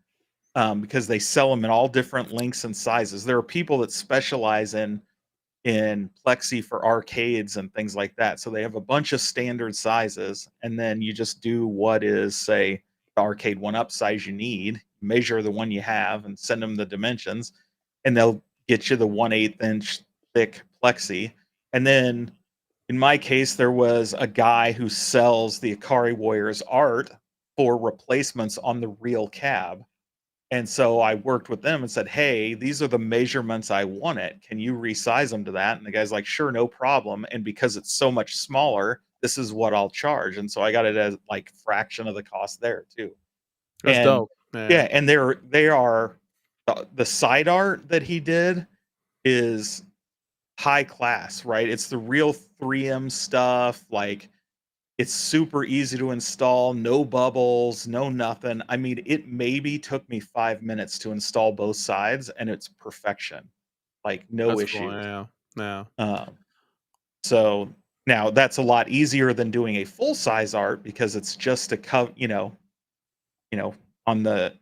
Because they sell them in all different lengths and sizes. There are people that specialize in in plexi for arcades and things like that. So they have a bunch of standard sizes, and then you just do what is, say, the arcade one up size you need, measure the one you have, and send them the dimensions, and they'll get you the 1/8 inch thick plexi. And then in my case, there was a guy who sells the Akari Warriors art for replacements on the real cab. And so I worked with them and said, "Hey, these are the measurements I want it. Can you resize them to that?" And the guy's like, "Sure, no problem. And because it's so much smaller, this is what I'll charge." And so I got it as like fraction of the cost there too. That's And dope. Yeah. yeah, and they are the side art that he did is high class, right? It's the real 3M stuff. Like it's super easy to install, no bubbles, no nothing. I mean, it maybe took me 5 minutes to install both sides, and it's perfection, like, no That's cool. issues. Yeah. Yeah. Um, so now that's a lot easier than doing a full-size art because it's just a on the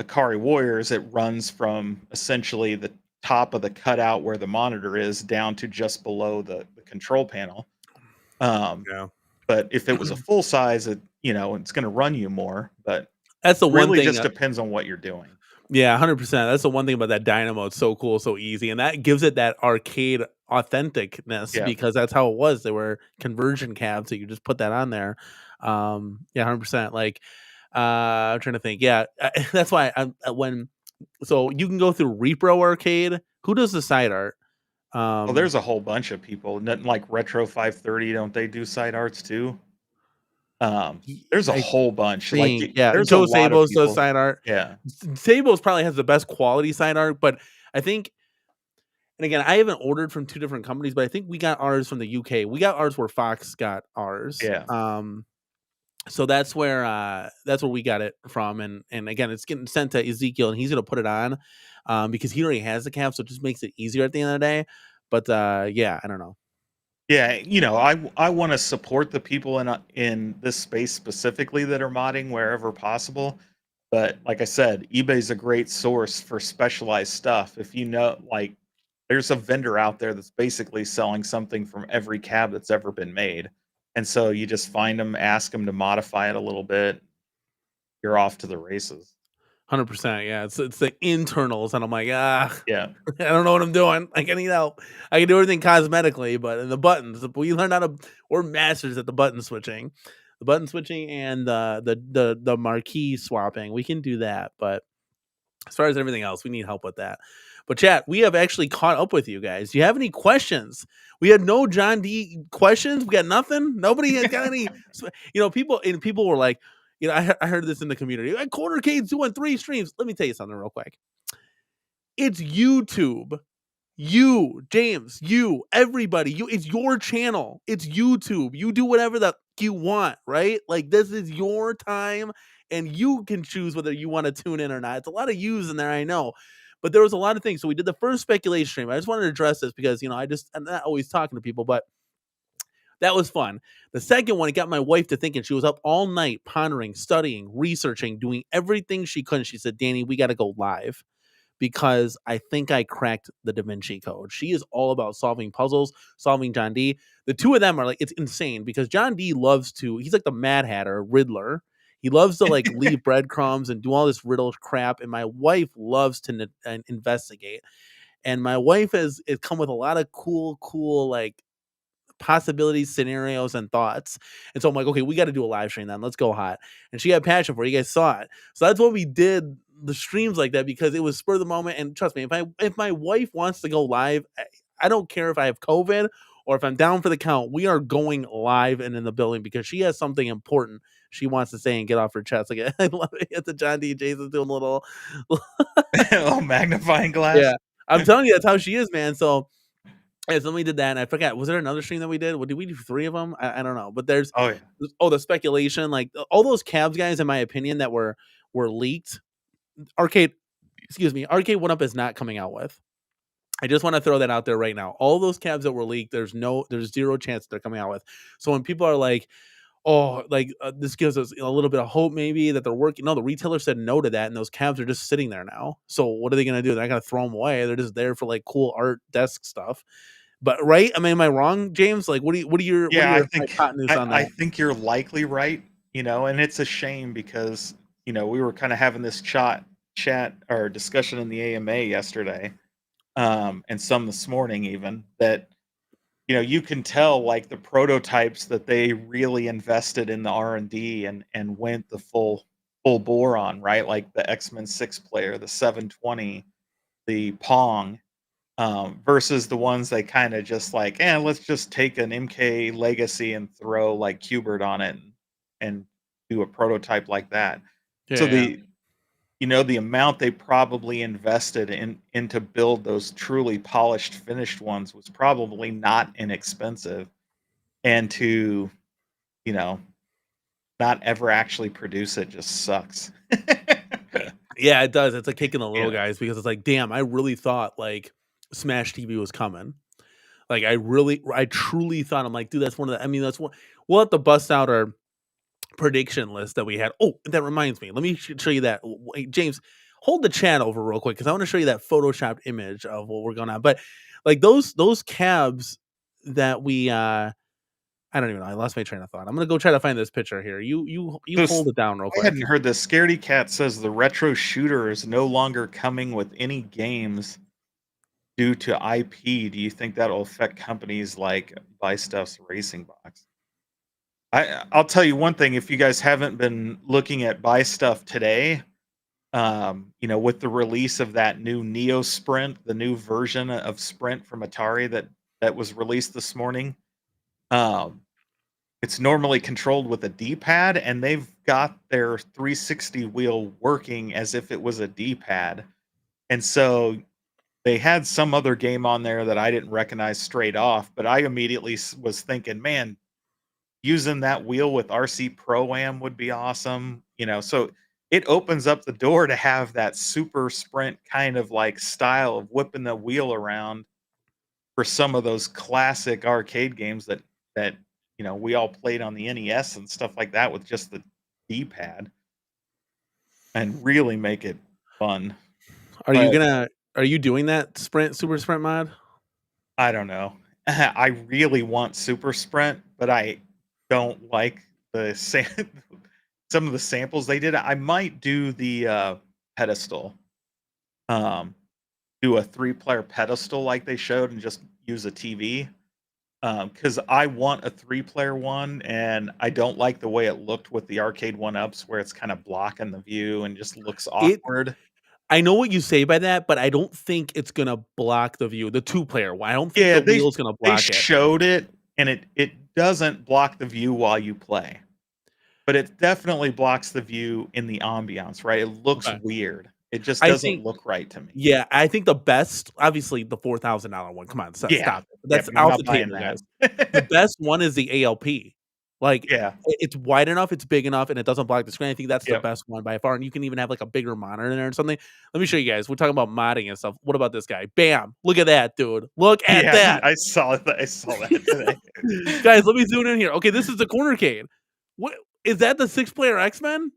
Akari Warriors, it runs from essentially the top of the cutout where the monitor is down to just below the control panel. Um, Yeah. but if it was a full size, it's gonna run you more, but That's the one really thing. just depends on what you're doing. Yeah, 100%. That's the one thing about that Dynamo. It's so cool, so easy, and that gives it that arcade authenticness Yeah. because that's how it was. They were conversion cabs, so you just put that on there. Yeah, 100%. Like, I'm trying to think. Yeah, that's why I'm when. So you can go through Repro Arcade. Who does the side art? Well, Um, there's a whole bunch of people, nothing like Retro 530, don't they do side arts too? There's a I whole bunch, like, think yeah, there's a Joe lot of Sabos does people. side art. Yeah. Sabos probably has the best quality side art, but I think. And again, I haven't ordered from two different companies, but I think we got ours from the UK. We got ours where Fox got ours. Yeah. So that's where we got it from. And again, it's getting sent to Ezekiel, and he's gonna put it on, because he already has the cap, so it just makes it easier at the end of the day. But yeah, I don't know. Yeah, I wanna support the people in this space specifically that are modding wherever possible, but like I said, eBay's a great source for specialized stuff. If like, there's a vendor out there that's basically selling something from every cab that's ever been made, and so you just find them, ask them to modify it a little bit, you're off to the races. 100%. Yeah, it's the internals, and I'm like, Yeah. I don't know what I'm doing. Like, I need help. I can do everything cosmetically, but in the buttons, we learn how to. We're masters at the button switching, and the marquee swapping. We can do that, but as far as everything else, we need help with that. But chat, we have actually caught up with you guys. Do you have any questions? We had no John D questions. We got nothing. Nobody has got any. People were like, I heard this in the community. Like, Cornercade's doing 3 streams. Let me tell you something real quick. It's YouTube. You, James, you, everybody, it's your channel. It's YouTube. You do whatever the you want, right? Like, this is your time, and you can choose whether you want to tune in or not. It's a lot of yous in there, I know. But there was a lot of things. So we did the first speculation stream. I just wanted to address this because, I'm not always talking to people, but that was fun. The second one, it got my wife to thinking. She was up all night pondering, studying, researching, doing everything she could. And she said, Danny, we got to go live because I think I cracked the Da Vinci Code. She is all about solving puzzles, solving John D. The two of them are like, it's insane because John D he's like the Mad Hatter, Riddler. He loves to like leave breadcrumbs and do all this riddle crap. And my wife loves to investigate. And my wife has come with a lot of cool, like, possibilities, scenarios, and thoughts. And so I'm like, okay, we got to do a live stream then. Let's go hot. And she had passion for it. You guys saw it. So that's what we did the streams like that because it was spur of the moment. And trust me, if my wife wants to go live, I don't care if I have COVID or if I'm down for the count. We are going live and in the building because she has something important she wants to say and get off her chest. Like, I love it. It's a John D. Jason's doing a little Oh, magnifying glass? yeah. I'm telling you, that's how she is, man. So yeah, so we did that, and I forgot. Was there another stream that we did? Did we do 3 of them? I don't know. But Oh, yeah. the speculation, like all those cabs guys, in my opinion, that were leaked. Arcade, excuse me, Arcade One Up is not coming out with. I just want to throw that out there right now. All those cabs that were leaked, there's zero chance they're coming out with. So when people are like, oh, like this gives us a little bit of hope, maybe that they're working. No, the retailer said no to that, and those cabs are just sitting there now. So what are they going to do? They're not going to throw them away. They're just there for like cool art desk stuff. But right? I mean, am I wrong, James? Like, what are Yeah, your hypotenuse on I that? think you're likely right, and it's a shame because, we were kinda having this chat or discussion in the AMA yesterday, and some this morning even, that, you can tell, like, the prototypes that they really invested in the R&D and went the full bore on, right? Like the X-Men 6 player, the 720, the Pong, versus the ones they kinda just like, let's just take an MK Legacy and throw, like, Q*bert on it and do a prototype like that. So Yeah. the amount they probably invested in to build those truly polished, finished ones was probably not inexpensive, and to, you know, not ever actually produce it just sucks. Yeah, it does. It's a kick in the little Yeah. guys because it's like, damn, I really thought like Smash TV was coming. Like I truly thought I'm like, dude, that's one of the. I mean, that's one. We'll have to bust out our prediction list that we had. Oh, that reminds me. Let me show you that. Wait, James, hold the chat over real quick because I want to show you that photoshopped image of what we're going on. But like those cabs that we I don't even know. I lost my train of thought. I'm gonna go try to find this picture here. You This hold it down real I quick. hadn't heard this. Scaredy Cat says the retro shooter is no longer coming with any games due to IP. Do you think that'll affect companies like Buy Stuff's Racing Box? I'll tell you one thing, if you guys haven't been looking at Buy Stuff today, with the release of that new Neo Sprint, the new version of Sprint from Atari that was released this morning, um, it's normally controlled with a D-pad, and they've got their 360 wheel working as if it was a D-pad. And so they had some other game on there that I didn't recognize straight off, but I immediately was thinking, man, using that wheel with RC Pro-Am would be awesome. So it opens up the door to have that super sprint kind of like style of whipping the wheel around for some of those classic arcade games that we all played on the NES and stuff like that with just the D-pad, and really make it fun. But Are you doing that super sprint mod? I don't know. I really want Super Sprint, but I don't like some of the samples they did. I might do the pedestal. Um, do a 3-player pedestal like they showed and just use a TV. Because I want a 3-player one, and I don't like the way it looked with the arcade one-ups where it's kind of blocking the view and just looks It awkward. I know what you say by that, but I don't think it's gonna block the view. The two-player one. I don't think Yeah, the they wheel's gonna they block it. showed it, and it doesn't block the view while you play. But it definitely blocks the view in the ambiance, right? It looks Okay. weird. It just I doesn't think look right to me. Yeah, I think the best obviously the $4,000 one. Come on, Yeah. stop it. Yep, That's I'm off not the buying table, that. guys. The best one is the ALP. Like, Yeah. it's wide enough, it's big enough, and it doesn't block the screen. I think that's the Yep. best one by far, and you can even have, like, a bigger monitor in there or something. Let me show you guys. We're talking about modding and stuff. What about this guy? Bam! Look at that, dude. Look at Yeah, that. I saw that today. Guys, let me zoom in here. Okay, this is the cornercade. What is that the six-player X-Men?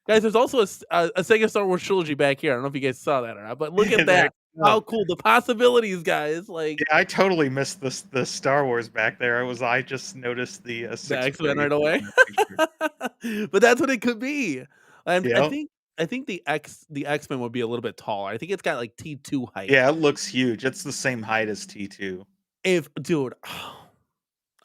Guys, there's also a Sega Star Wars trilogy back here. I don't know if you guys saw that or not, but look at There that. you How go. cool the possibilities, guys. Like, Yeah, I totally missed the Star Wars back there. I just noticed the, the 6 X-Men player right away. picture. But that's what it could be. And I Yep. think I think the X-Men would be a little bit taller. I think it's got like T2 height. Yeah, it looks huge. It's the same height as T2. If dude,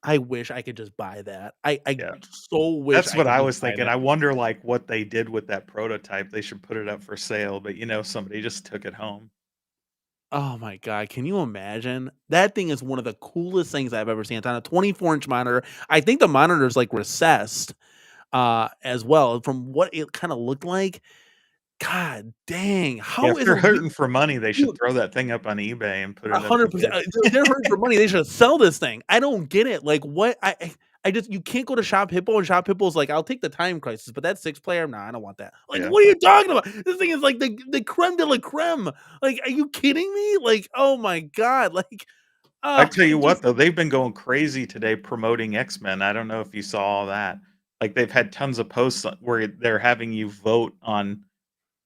I wish I could just buy that. I Yeah. so wish That's I what could I just was buy thinking. that. I wonder, like, what they did with that prototype. They should put it up for sale, but, somebody just took it home. Oh my god, can you imagine? That thing is one of the coolest things I've ever seen. It's on a 24-inch monitor. I think the monitor's like recessed as well from what it kind of looked like. God dang, Yeah, how if is they're a wheel hurting for money, they should dude, throw that thing up on eBay and put it up for 100%. bid. They're hurting for money. They should sell this thing. I don't get it. Like, what? I just you can't go to Shop Hippo and Shop Hippo's like, I'll take the Time Crisis, but that six-player, nah, I don't want that. Like, Yeah. what are you talking about? This thing is like the creme de la creme. Like, are you kidding me? Like, oh my god. Like, I tell you it what, just though, they've been going crazy today promoting X-Men. I don't know if you saw all that. Like, they've had tons of posts where they're having you vote on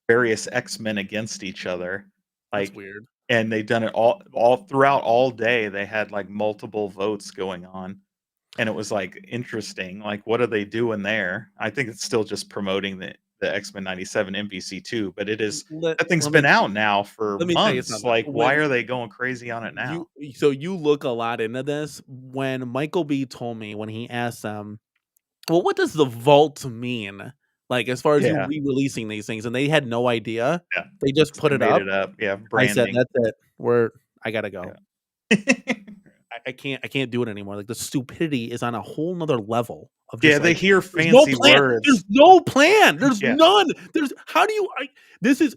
various X-Men against each other. that's Like, weird. and they've done it all throughout all day. They had like multiple votes going on, and it was like interesting. Like, what are they doing there? I think it's still just promoting the X-Men '97 MVC2, but it is Let that thing's let been me out now for let me tell you months. something. Like, why When are they going crazy on it you now? so you look a lot into this. When Michael B told me when he asked them, "Well, what does the vault mean?" Like, as far as you Yeah, re-releasing these things, and they had no idea. yeah. They just Just put they it made up. it up. Yeah, I said, branding. "That's it. I gotta go. Yeah. I can't do it anymore." Like, the stupidity is on a whole nother level of Yeah, just they like, hear there's no fancy plan. There's words. no plan. There's Yeah. none. There's how do you this is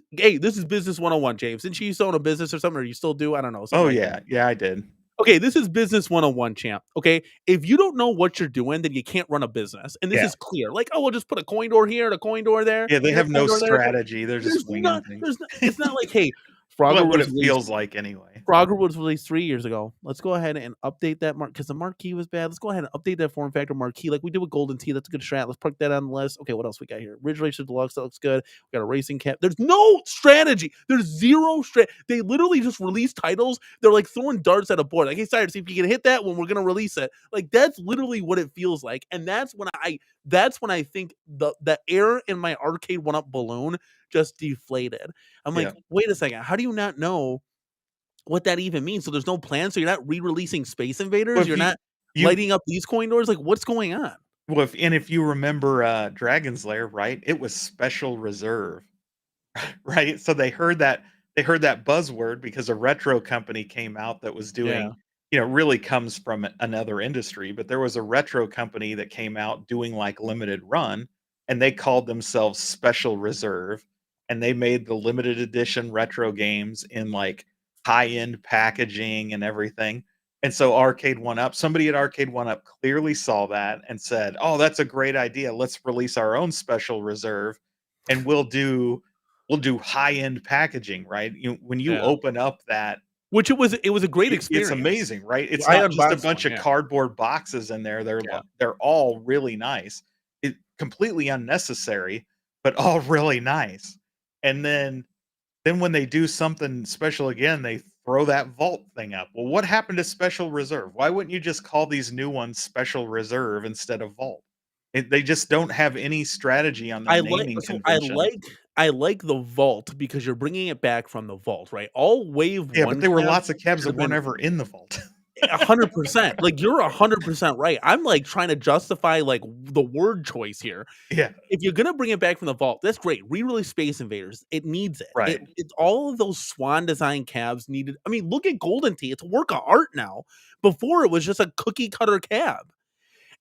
business 101, James. Didn't you used to own a business or something, or you still do? I don't know, something Oh, like that. yeah. Yeah, I did. Okay, this is business 101, champ. Okay. If you don't know what you're doing, then you can't run a business. And this Yeah. is clear. Like, oh, we'll just put a coin door here and a coin door there, Yeah, they and a have coin no door there. strategy, they're just winging things. It's not like, hey, Well, Frogger what was it released feels like anyway. Frogger was released 3 years ago. Let's go ahead and update that because the marquee was bad. Let's go ahead and update that form factor marquee like we did with Golden Tee. That's a good strat. Let's put that on the list. Okay, what else we got here? Ridge Racer Deluxe. That looks good. We got a racing cap. There's no strategy. There's zero strat. They literally just release titles. They're like throwing darts at a board. Like, hey, sorry, see if you can hit that when we're gonna release it. Like, that's literally what it feels like. And that's when I think the air in my arcade one up balloon just deflated. I'm Yeah. like, wait a second. How do you not know what that even means? So there's no plan. So you're not re-releasing Space Well, Invaders. if You're you not you lighting up these coin doors. Like, what's going on? well, if you remember, Dragon's Lair, right? It was special reserve, right? So they heard that buzzword because a retro company came out that was Yeah, doing, really comes from another industry, but there was a retro company that came out doing like limited run, and they called themselves Special Reserve, and they made the limited edition retro games in like high-end packaging and everything. And so Arcade One Up, somebody at Arcade One Up clearly saw that and said, "Oh, that's a great idea. Let's release our own Special Reserve, and we'll do high-end packaging," right? When you yeah. open up that, Which it was a great it's experience. amazing, right? It's I not just a unboxed bunch one. of Yeah, cardboard boxes in there. yeah. They're all really nice. It completely unnecessary, but all really nice. And then when they do something special again, they throw that vault thing up. Well, what happened to Special Reserve? Why wouldn't you just call these new ones Special Reserve instead of Vault? They just don't have any strategy on their I like naming so I convention. like I like the vault because you're bringing it back from the vault, right? All wave Yeah, but one there were cabs lots of cabs should that have weren't been ever in the vault. 100%. Like, you're 100% right. I'm like trying to justify like the word choice here. Yeah, If you're gonna bring it back from the vault, that's great. Re-release Space Invaders. It needs it. right. It's all of those Swan design cabs needed. I mean, look at Golden Tee. It's a work of art now. Before it was just a cookie cutter cab.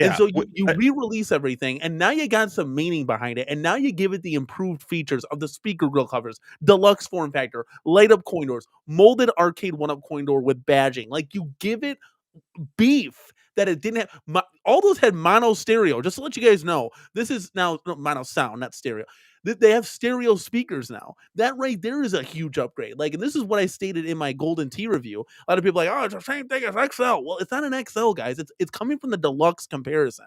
And Yeah, so you re-release everything, and now you got some meaning behind it, and now you give it the improved features of the speaker grill covers, deluxe form factor, light up coin doors, molded arcade one up coin door with badging. Like, you give it beef that it didn't have. All those had mono stereo. Just to let you guys know, this is now no, mono sound, not stereo. They have stereo speakers now. That right there is a huge upgrade. Like, and this is what I stated in my Golden Tee review. A lot of people are like, oh, it's the same thing as XL. Well, it's not an XL, guys. It's coming from the deluxe comparison.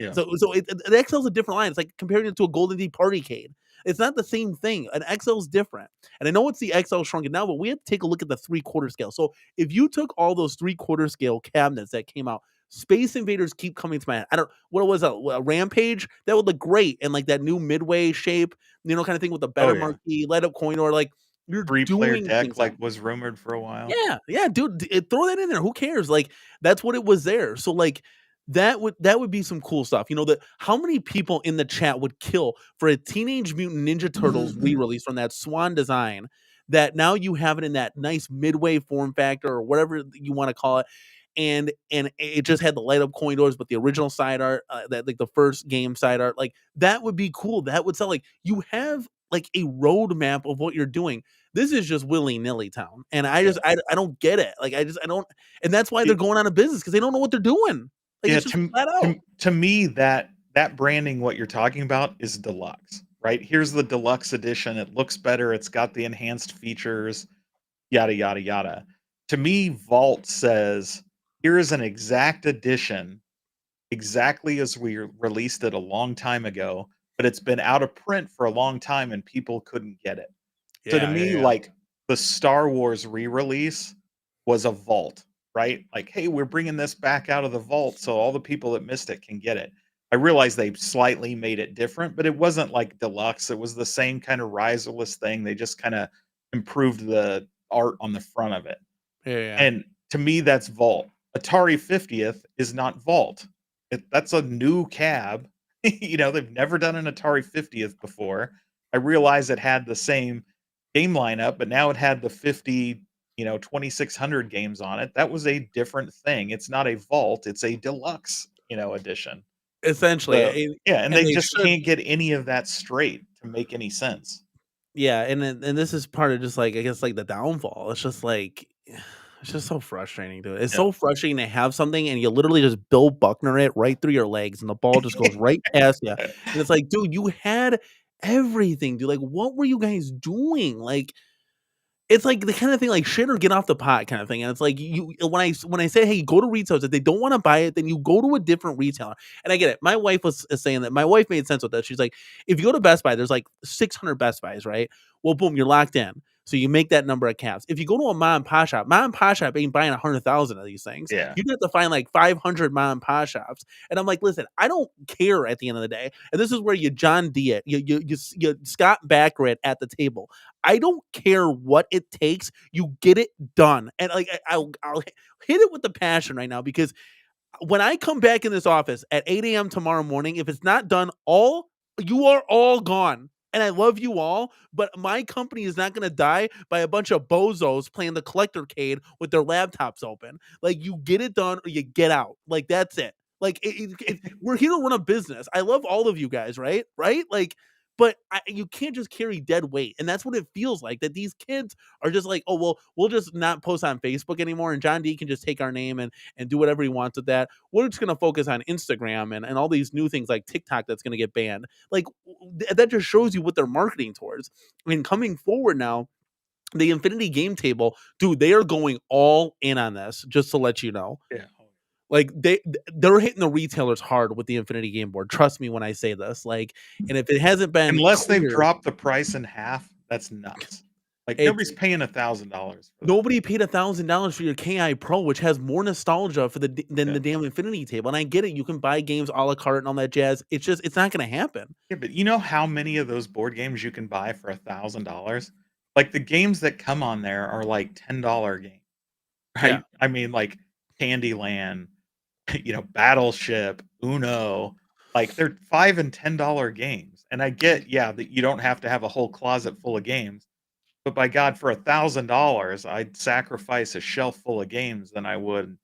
yeah. So the XL is a different line. It's like comparing it to a Golden Tee Partycade. It's not the same thing. An XL is different. And I know it's the XL shrunken now, but we have to take a look at the 3/4 scale. So if you took all those 3/4 scale cabinets that came out, Space Invaders keep coming to my head. I don't what was a Rampage that would look great and like that new Midway shape, kind of thing with the Oh, better yeah. marquee, light up coin, or like you're 3-player doing deck, things on. like, was rumored for a while. Yeah, yeah, dude, throw that in there. Who cares? Like, that's what it was there. So like that would be some cool stuff. That how many people in the chat would kill for a Teenage Mutant Ninja Turtles re-release from that Swan design that now you have it in that nice midway form factor or whatever you want to call it. And it just had the light up coin doors, but the original side art, that like the first game side art, like that would be cool. That would sell. Like, you have like a roadmap of what you're doing. This is just willy nilly town, and I Yeah. just I don't get it. Like, I don't, and that's why they're It going out of business because they don't know what they're doing. Like, yeah, it's just flat out. to me, that branding, what you're talking about, is deluxe, right? Here's the deluxe edition, it looks better, it's got the enhanced features, yada, yada, yada. To me, Vault says, "Here is an exact edition, exactly as we released it a long time ago, but it's been out of print for a long time and people couldn't get it." So to Yeah, yeah, me, yeah. like, the Star Wars re-release was a vault, right? Like, hey, we're bringing this back out of the vault so all the people that missed it can get it. I realized they slightly made it different, but it wasn't like deluxe. It was the same kind of riserless thing. They just kind of improved the art on the front of it. Yeah, yeah. And to me, that's vault. Atari 50th is not vault. That's a new cab. They've never done an Atari 50th before. I realize it had the same game lineup, but now it had the 50, 2600 games on it. That was a different thing. It's not a vault, it's a deluxe, edition. Essentially, So, yeah, and and they they just should. can't get any of that straight to make any sense. Yeah, and this is part of just like I guess like the downfall. It's just like it's just so frustrating, dude. It's Yeah. so frustrating to have something and you literally just Bill Buckner it right through your legs and the ball just goes right past you. And it's like, dude, you had everything, dude. Like, what were you guys doing? Like, it's like the kind of thing like shit or get off the pot kind of thing. And it's like you when I say, hey, go to retailers, if they don't want to buy it, then you go to a different retailer. And I get it. My wife was saying that my wife made sense with that. She's like, if you go to Best Buy, there's like 600 Best Buys, right? Well, boom, you're locked in. So you make that number of caps. If you go to a mom and pop shop ain't buying 100,000 of these things. Yeah. You'd have to find like 500 mom and pop shops. And I'm like, listen, I don't care at the end of the day. And this is where you John D it, you Scott Backer at the table. I don't care what it takes. You get it done. And like I'll hit it with the passion right now because when I come back in this office at 8 a.m. tomorrow morning, if it's not done, you are all gone. And I love you all, but my company is not going to die by a bunch of bozos playing the collectorcade with their laptops open. Like, you get it done or you get out. Like, that's it. Like, we're here to run a business. I love all of you guys, right? Right? Like, but you can't just carry dead weight. And that's what it feels like, that these kids are just like, oh, well, we'll just not post on Facebook anymore. And John D can just take our name and do whatever he wants with that. We're just going to focus on Instagram and all these new things like TikTok that's going to get banned. Like, that just shows you what they're marketing towards. I mean, coming forward now, the Infinity Game Table, dude, they are going all in on this, just to let you know. Yeah. Like, they're hitting the retailers hard with the Infinity Game Board. Trust me when I say this. Like, and if it hasn't been Unless they've clear, dropped the price in half, that's nuts. Like, it's nobody's paying $1,000 for that. nobody paid $1,000 for your KI Pro, which has more nostalgia than Yeah. the damn Infinity Table. And I get it, you can buy games a la carte and all that jazz. It's not going to happen. Yeah, but you know how many of those board games you can buy for $1,000? Like, the games that come on there are, like, $10 games, Yeah. right? I mean, like, Candyland, Battleship, Uno, like, they're $5 and $10 games, and I get, yeah, that you don't have to have a whole closet full of games, but by God, for $1,000, I'd sacrifice a shelf full of games than I would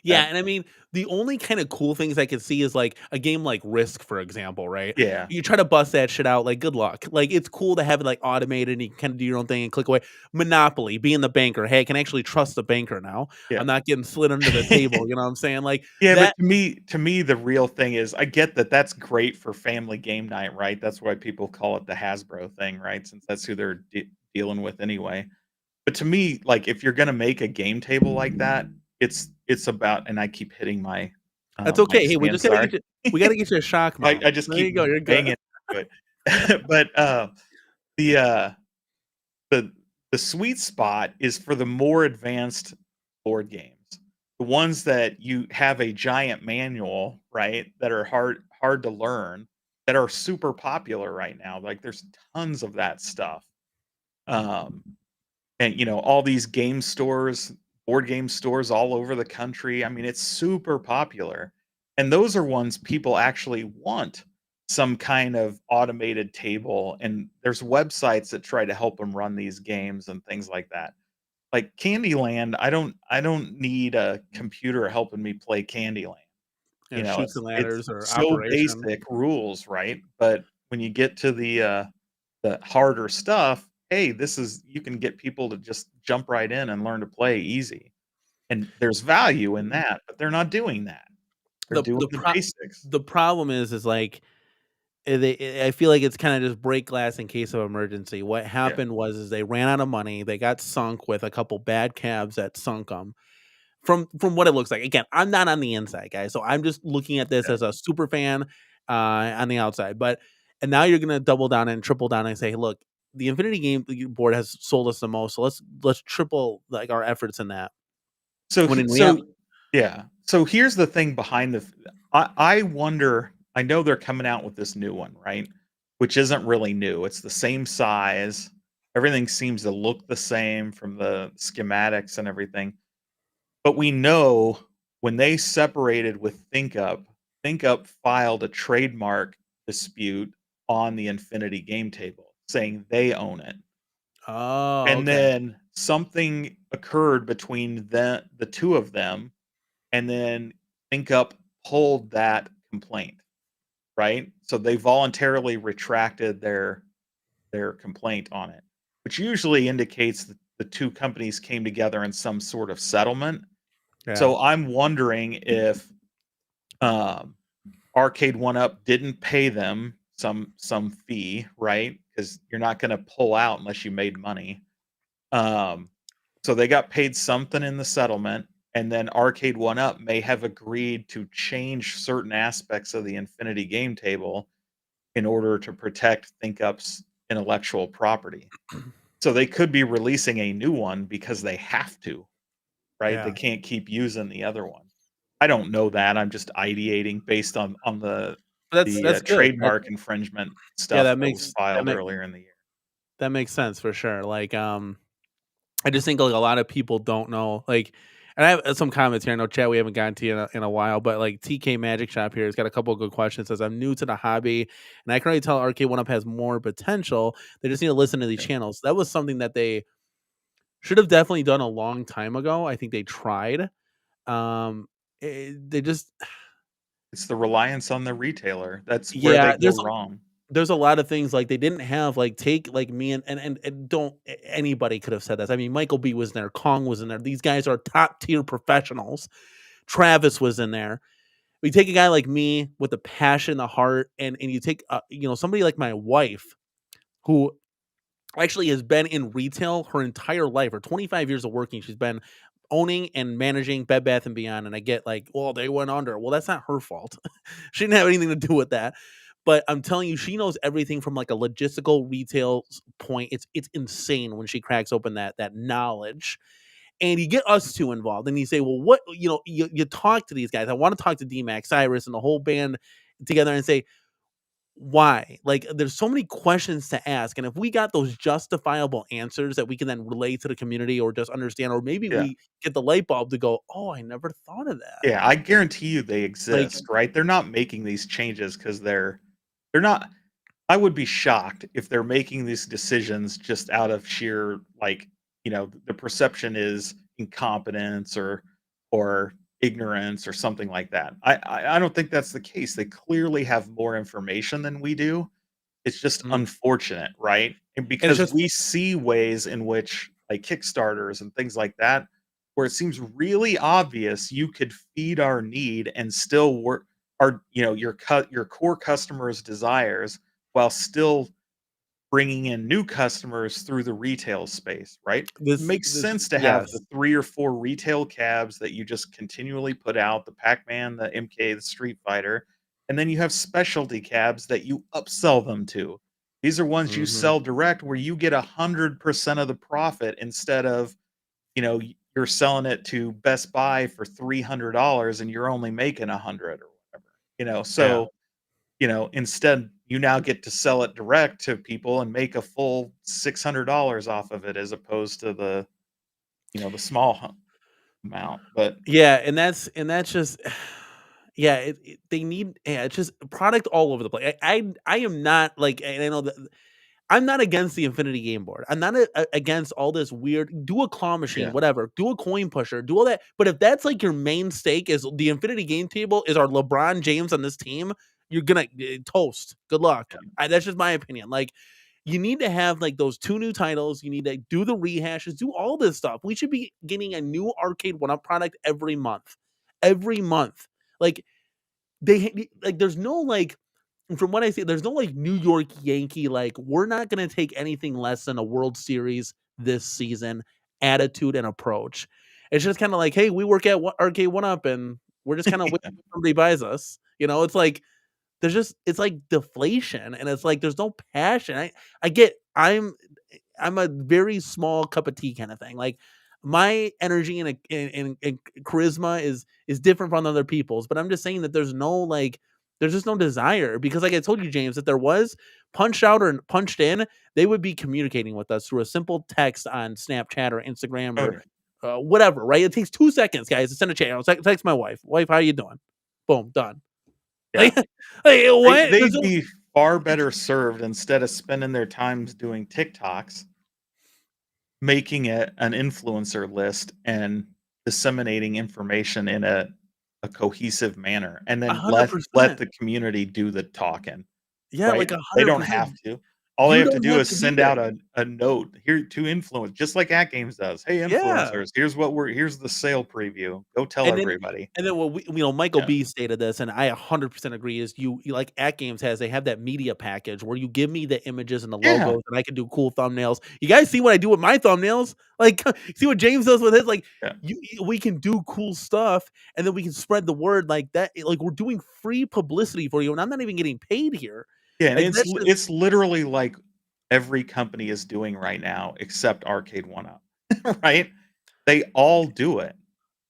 Yeah, that. and I mean, the only kind of cool things I could see is like a game like Risk, for example, right? Yeah, You try to bust that shit out, like good luck. Like, it's cool to have it like automated and you can kind of do your own thing and click away. Monopoly, being the banker. Hey, I can actually trust the banker now. yeah. I'm not getting slid under the table. You know what I'm saying? Like Yeah, but that. to me, the real thing is I get that that's great for family game night, right? That's why people call it the Hasbro thing, right? Since that's who they're dealing with anyway. But to me, like if you're gonna make a game table like that, it's about, and I keep hitting my That's mic okay. Hey, we stand. just gotta Sorry, get you. We gotta get you a shock mount. I just There you keep go. You're banging good. into it. But the uh, the the sweet spot is for the more advanced board games. The ones that you have a giant manual, right? That are hard to learn, that are super popular right now. Like there's tons of that stuff. Um, and all these game stores, board game stores all over the country. I mean, it's super popular. And those are ones people actually want some kind of automated table, and there's websites that try to help them run these games and things like that. Like Candyland, I don't need a computer helping me play Candyland. Yeah, shoots and It's ladders or so Operation. basic rules, right? But when you get to the harder stuff, hey, this is you can get people to just jump right in and learn to play easy. And there's value in that, but they're not doing that. They're The doing the the pro- basics. the problem is like I feel like it's kind of just break glass in case of emergency. What Yeah, happened was is they ran out of money. They got sunk with a couple bad cabs that sunk them. From what it looks like. Again, I'm not on the inside, guys, so I'm just looking at this yeah. as a super fan on the outside. But and now you're gonna double down and triple down and say, hey, look, the Infinity Game Board has sold us the most. So let's triple like our efforts in that. So When he in so reality, yeah. So here's the thing behind I wonder, I know they're coming out with this new one, right? Which isn't really new. It's the same size. Everything seems to look the same from the schematics and everything. But we know when they separated with ThinkUp, ThinkUp filed a trademark dispute on the Infinity game table, saying they own it. oh, And okay. then something occurred between the two of them, and then ThinkUp pulled that complaint, right? So they voluntarily retracted their complaint on it, which usually indicates that the two companies came together in some sort of settlement. Yeah. So I'm wondering if um, Arcade One Up didn't pay them some fee, right? Because you're not going to pull out unless you made money. Um, so they got paid something in the settlement, and then Arcade One Up may have agreed to change certain aspects of the Infinity game table in order to protect ThinkUp's intellectual property. So they could be releasing a new one because they have to, right? They Yeah. can't keep using the other one. I don't know that. I'm just ideating based on the That's good. trademark infringement Yeah, stuff that was filed earlier in the year. that makes sense for sure. Like, I just think like a lot of people don't know. Like, and I have some comments here. I know chat we haven't gotten to in a while, but like TK Magic Shop here has got a couple of good questions. Says I'm new to the hobby, and I can already tell Arcade One Up has more potential. They just need to listen to these Yeah. channels. That was something that they should have definitely done a long time ago. I think they tried. They just It's the reliance on the retailer. That's where they yeah. go wrong. There's a lot of things like they didn't have like take like me and don't anybody could have said this. I mean, Michael B was there, Kong was in there. These guys are top tier professionals. Travis was in there. We take a guy like me with the passion, the heart, and you take somebody like my wife who actually has been in retail her entire life, or 25 years of working. She's been owning and managing Bed Bath and Beyond. And I get like, well, they went under. Well, that's not her fault. She didn't have anything to do with that. But I'm telling you, she knows everything from like a logistical retail point. It's insane when she cracks open that knowledge. And you get us two involved, and you say, well, what you talk to these guys. I want to talk to D-Max, Cyrus, and the whole band together and say, why? Like, there's so many questions to ask, and if we got those justifiable answers that we can then relay to the community or just understand, or maybe Yeah. we get the light bulb to go, "Oh, I never thought of that." Yeah, I guarantee you they Like, exist, right? They're not making these changes because they're not. I would be shocked if they're making these decisions just out of sheer, like, the perception is incompetence or ignorance or something like that. I don't think that's the case. They clearly have more information than we do. It's just mhm, unfortunate, right? And and it's because just we see ways in which, like, Kickstarters and things like that, where it seems really obvious you could feed our need and still work your core customers' desires while still bringing in new customers through the retail space, right? It makes this sense to have the yes. 3 or 4 retail cabs that you just continually put out, the Pac-Man, the MK, the Street Fighter, and then you have specialty cabs that you upsell them to. These are ones you Mhm. sell direct where you get 100% of the profit instead of, you're selling it to Best Buy for $300 and you're only making 100 or whatever. Yeah. So instead, you now get to sell it direct to people and make a full $600 off of it as opposed to the small amount. But Yeah, and that's just yeah, they need it's just product all over the place. I am not like, and I know that I'm not against the Infinity Game Board. I'm not against all this weird. Do a claw machine, yeah, whatever. Do a coin pusher. Do all that. But if that's like your main stake, is the Infinity Game Table is our LeBron James on this team, you're gonna toast. Good luck. yeah, That's just my opinion. Like, you need to have like those two new titles. You need to do the rehashes. Do all this stuff. We should be getting a new Arcade One Up product every month. Every month. Like, there's no like, from what I see, there's no like New York Yankee, like, we're not going to take anything less than a World Series this season attitude and approach. It's just kind of like, hey, we work at Arcade One Up and we're just kind of waiting yeah, till somebody buys us. It's like there's just it's like deflation, and it's like there's no passion. I get I'm a very small cup of tea kind of thing. Like my energy and charisma is different from other people's, but I'm just saying that there's just no desire because like I told you, James, if there was punched out or punched in, they would be communicating with us through a simple text on Snapchat or Instagram Oh or yeah. whatever, right? It takes 2 seconds, guys, to send a chat. I'll text my wife. Wife, how you doing? Boom, done. Yeah. Like, like what? There's They'd no, be far better served instead of spending their times doing TikToks, making it an influencer list and disseminating information in a cohesive manner, and a then hundred let percent. the community do the talking. Yeah, Right? like a They hundred don't have percent. to. All they You have to don't do have is to be send out there. a note here to influence, just like At Games does. "Hey, Yeah. influencers, here's the sale preview. Go tell And then everybody." what Michael Yeah. B stated this, and I 100% agree, is you like At Games they have that media package where you give me the images and the Yeah. logos, and I can do cool thumbnails. You guys see what I do with my thumbnails? Like, see what James does with his? Like, Yeah. we can do cool stuff, and then we can spread the word like that. Like, we're doing free publicity for you, and I'm not even getting paid here. Yeah, and Like, that's just it's literally like every company is doing right now except Arcade One Up, right? They all do it.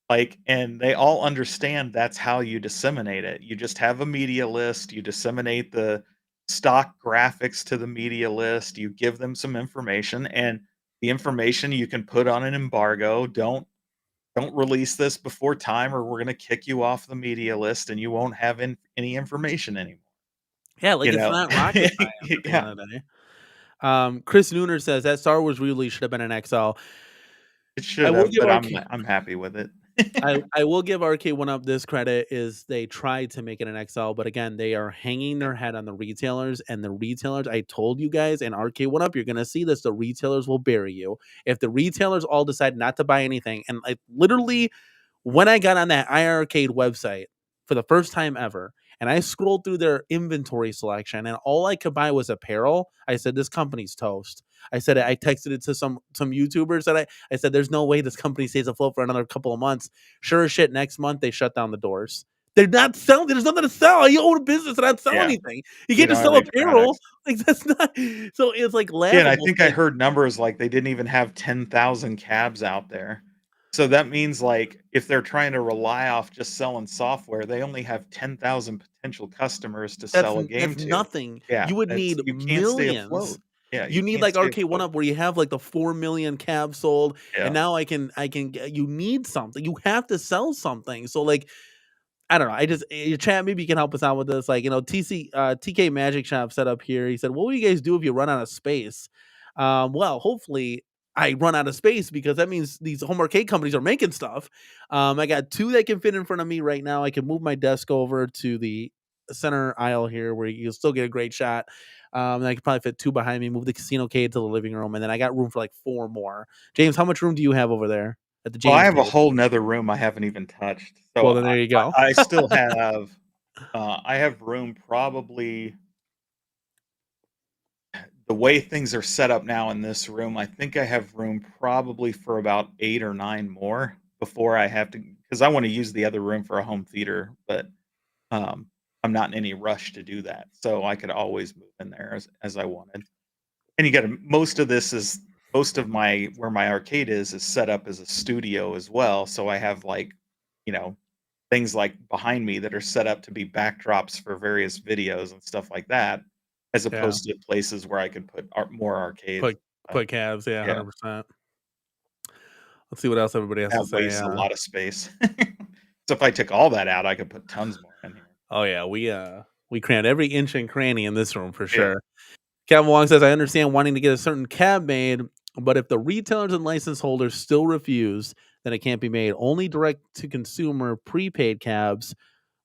Like, and they all understand that's how you disseminate it. You just have a media list, you disseminate the stock graphics to the media list, you give them some information, and the information you can put on an embargo. Don't release this before time or we're gonna kick you off the media list and you won't have any information anymore, yeah, like you it's know? not rocket science at the end Yeah. of the day. Chris Nooner says that Star Wars release should have been an XL. It I should will have, give but Arcade I'm happy with it. I will give Arcade One Up this credit is they tried to make it an XL, but again, they are hanging Yeah. their head on the retailers, and the retailers, I told you guys in Arcade One Up, you're gonna see this. The retailers will bury you. If the retailers all decide not to buy anything, and like literally when I got on that iArcade website for the first time ever, and I scrolled through their inventory selection, and all I could buy was apparel, I said, "This company's toast." I said, I texted it to some YouTubers that I said, "There's no way this company stays afloat for another couple of months." Sure as shit, next month they shut down the doors. They're not selling. There's nothing to sell. You own a business and not sell Yeah. anything. You You can't don't just have sell any apparel. products. Like that's not. So it's like Yeah, and I laughable. think I heard numbers like they didn't even have 10,000 cabs out there. So that means, like, if they're trying to rely off just selling software, they only have 10,000 potential customers to sell a game That's to. nothing. Yeah, You would that's need you can't stay millions. afloat. Yeah, You you need can't like stay Arcade One afloat. Up where you have like the 4 million cabs sold, and Yeah. now I can get you need something. You have to sell something. So like I don't know. I just your chat maybe you can help us out with this. Like, TK Magic Shop set up here. He said, "What will you guys do if you run out of space?" Well, hopefully I run out of space because that means these home arcade companies are making stuff. I got two that can fit in front of me right now. I can move my desk over to the center aisle here where you'll still get a great shot. And I could probably fit two behind me, move the casino cade to the living room, and then I got room for like four more. James, how much room do you have over there at the Well, I James have a table? whole 'nother room I haven't even touched. So Well, then there you go. I still have I have room probably the way things are set up now in this room, I think I have room probably for about 8 or 9 more before I have to, because I wanna use the other room for a home theater, but, um, I'm not in any rush to do that, so I could always move in there as I wanted. And you gotta most of my where my arcade is set up as a studio as well, so I have, like, you know, things, like, behind me that are set up to be backdrops for various videos and stuff like that, as Yeah. opposed to places where I could put more arcades. Put Uh, Cavs, yeah, yeah, 100%. Let's see what else everybody has to that say, wastes a lot of space. So if I took all that out, I could put tons more in here. oh, yeah, we crammed every inch and cranny in this room for Yeah, sure. Kevin Wong says, "I understand wanting to get a certain cab made, but if the retailers and license holders still refuse, then it can't be made. Only direct to consumer prepaid cabs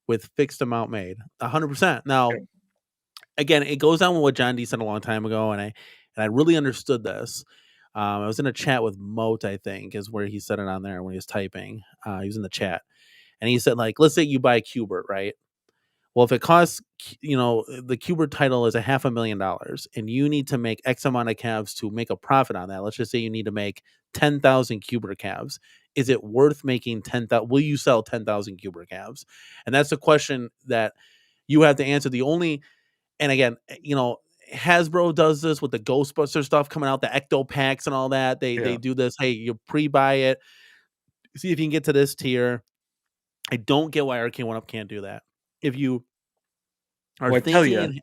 with fixed amount made." 100%. Now, yeah. again, it goes down with what John D said a long time ago, and I really understood this. I was in a chat with Moat, I think, is where he said it on there when he was typing. He was in the chat, and he said, like, let's say you buy Qbert, right? Well, if it costs, the Qbert title is $500,000, and you need to make X amount of calves to make a profit on that. Let's just say you need to make 10,000 Qbert calves. Is it worth making 10,000? Will you sell 10,000 Qbert calves? And that's the question that you have to answer. And again, Hasbro does this with the Ghostbuster stuff coming out, the Ecto packs and all that. They Yeah. do this. Hey, you pre-buy it, see if you can get to this tier. I don't get why Arcade One Up can't do that. If you are Well, I tell thinking, you, and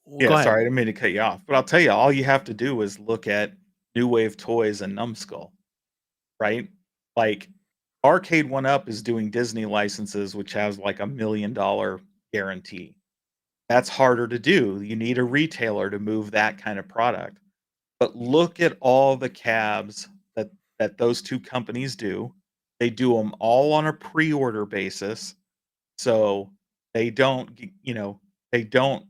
well, yeah, go ahead. sorry, I didn't mean to cut you off, but I'll tell you, all you have to do is look at New Wave Toys and Numskull, right? Like, Arcade One Up is doing Disney licenses, which has like $1 million guarantee. That's harder to do. You need a retailer to move that kind of product. But look at all the cabs that those two companies do. They do them all on a pre-order basis. So they don't, they don't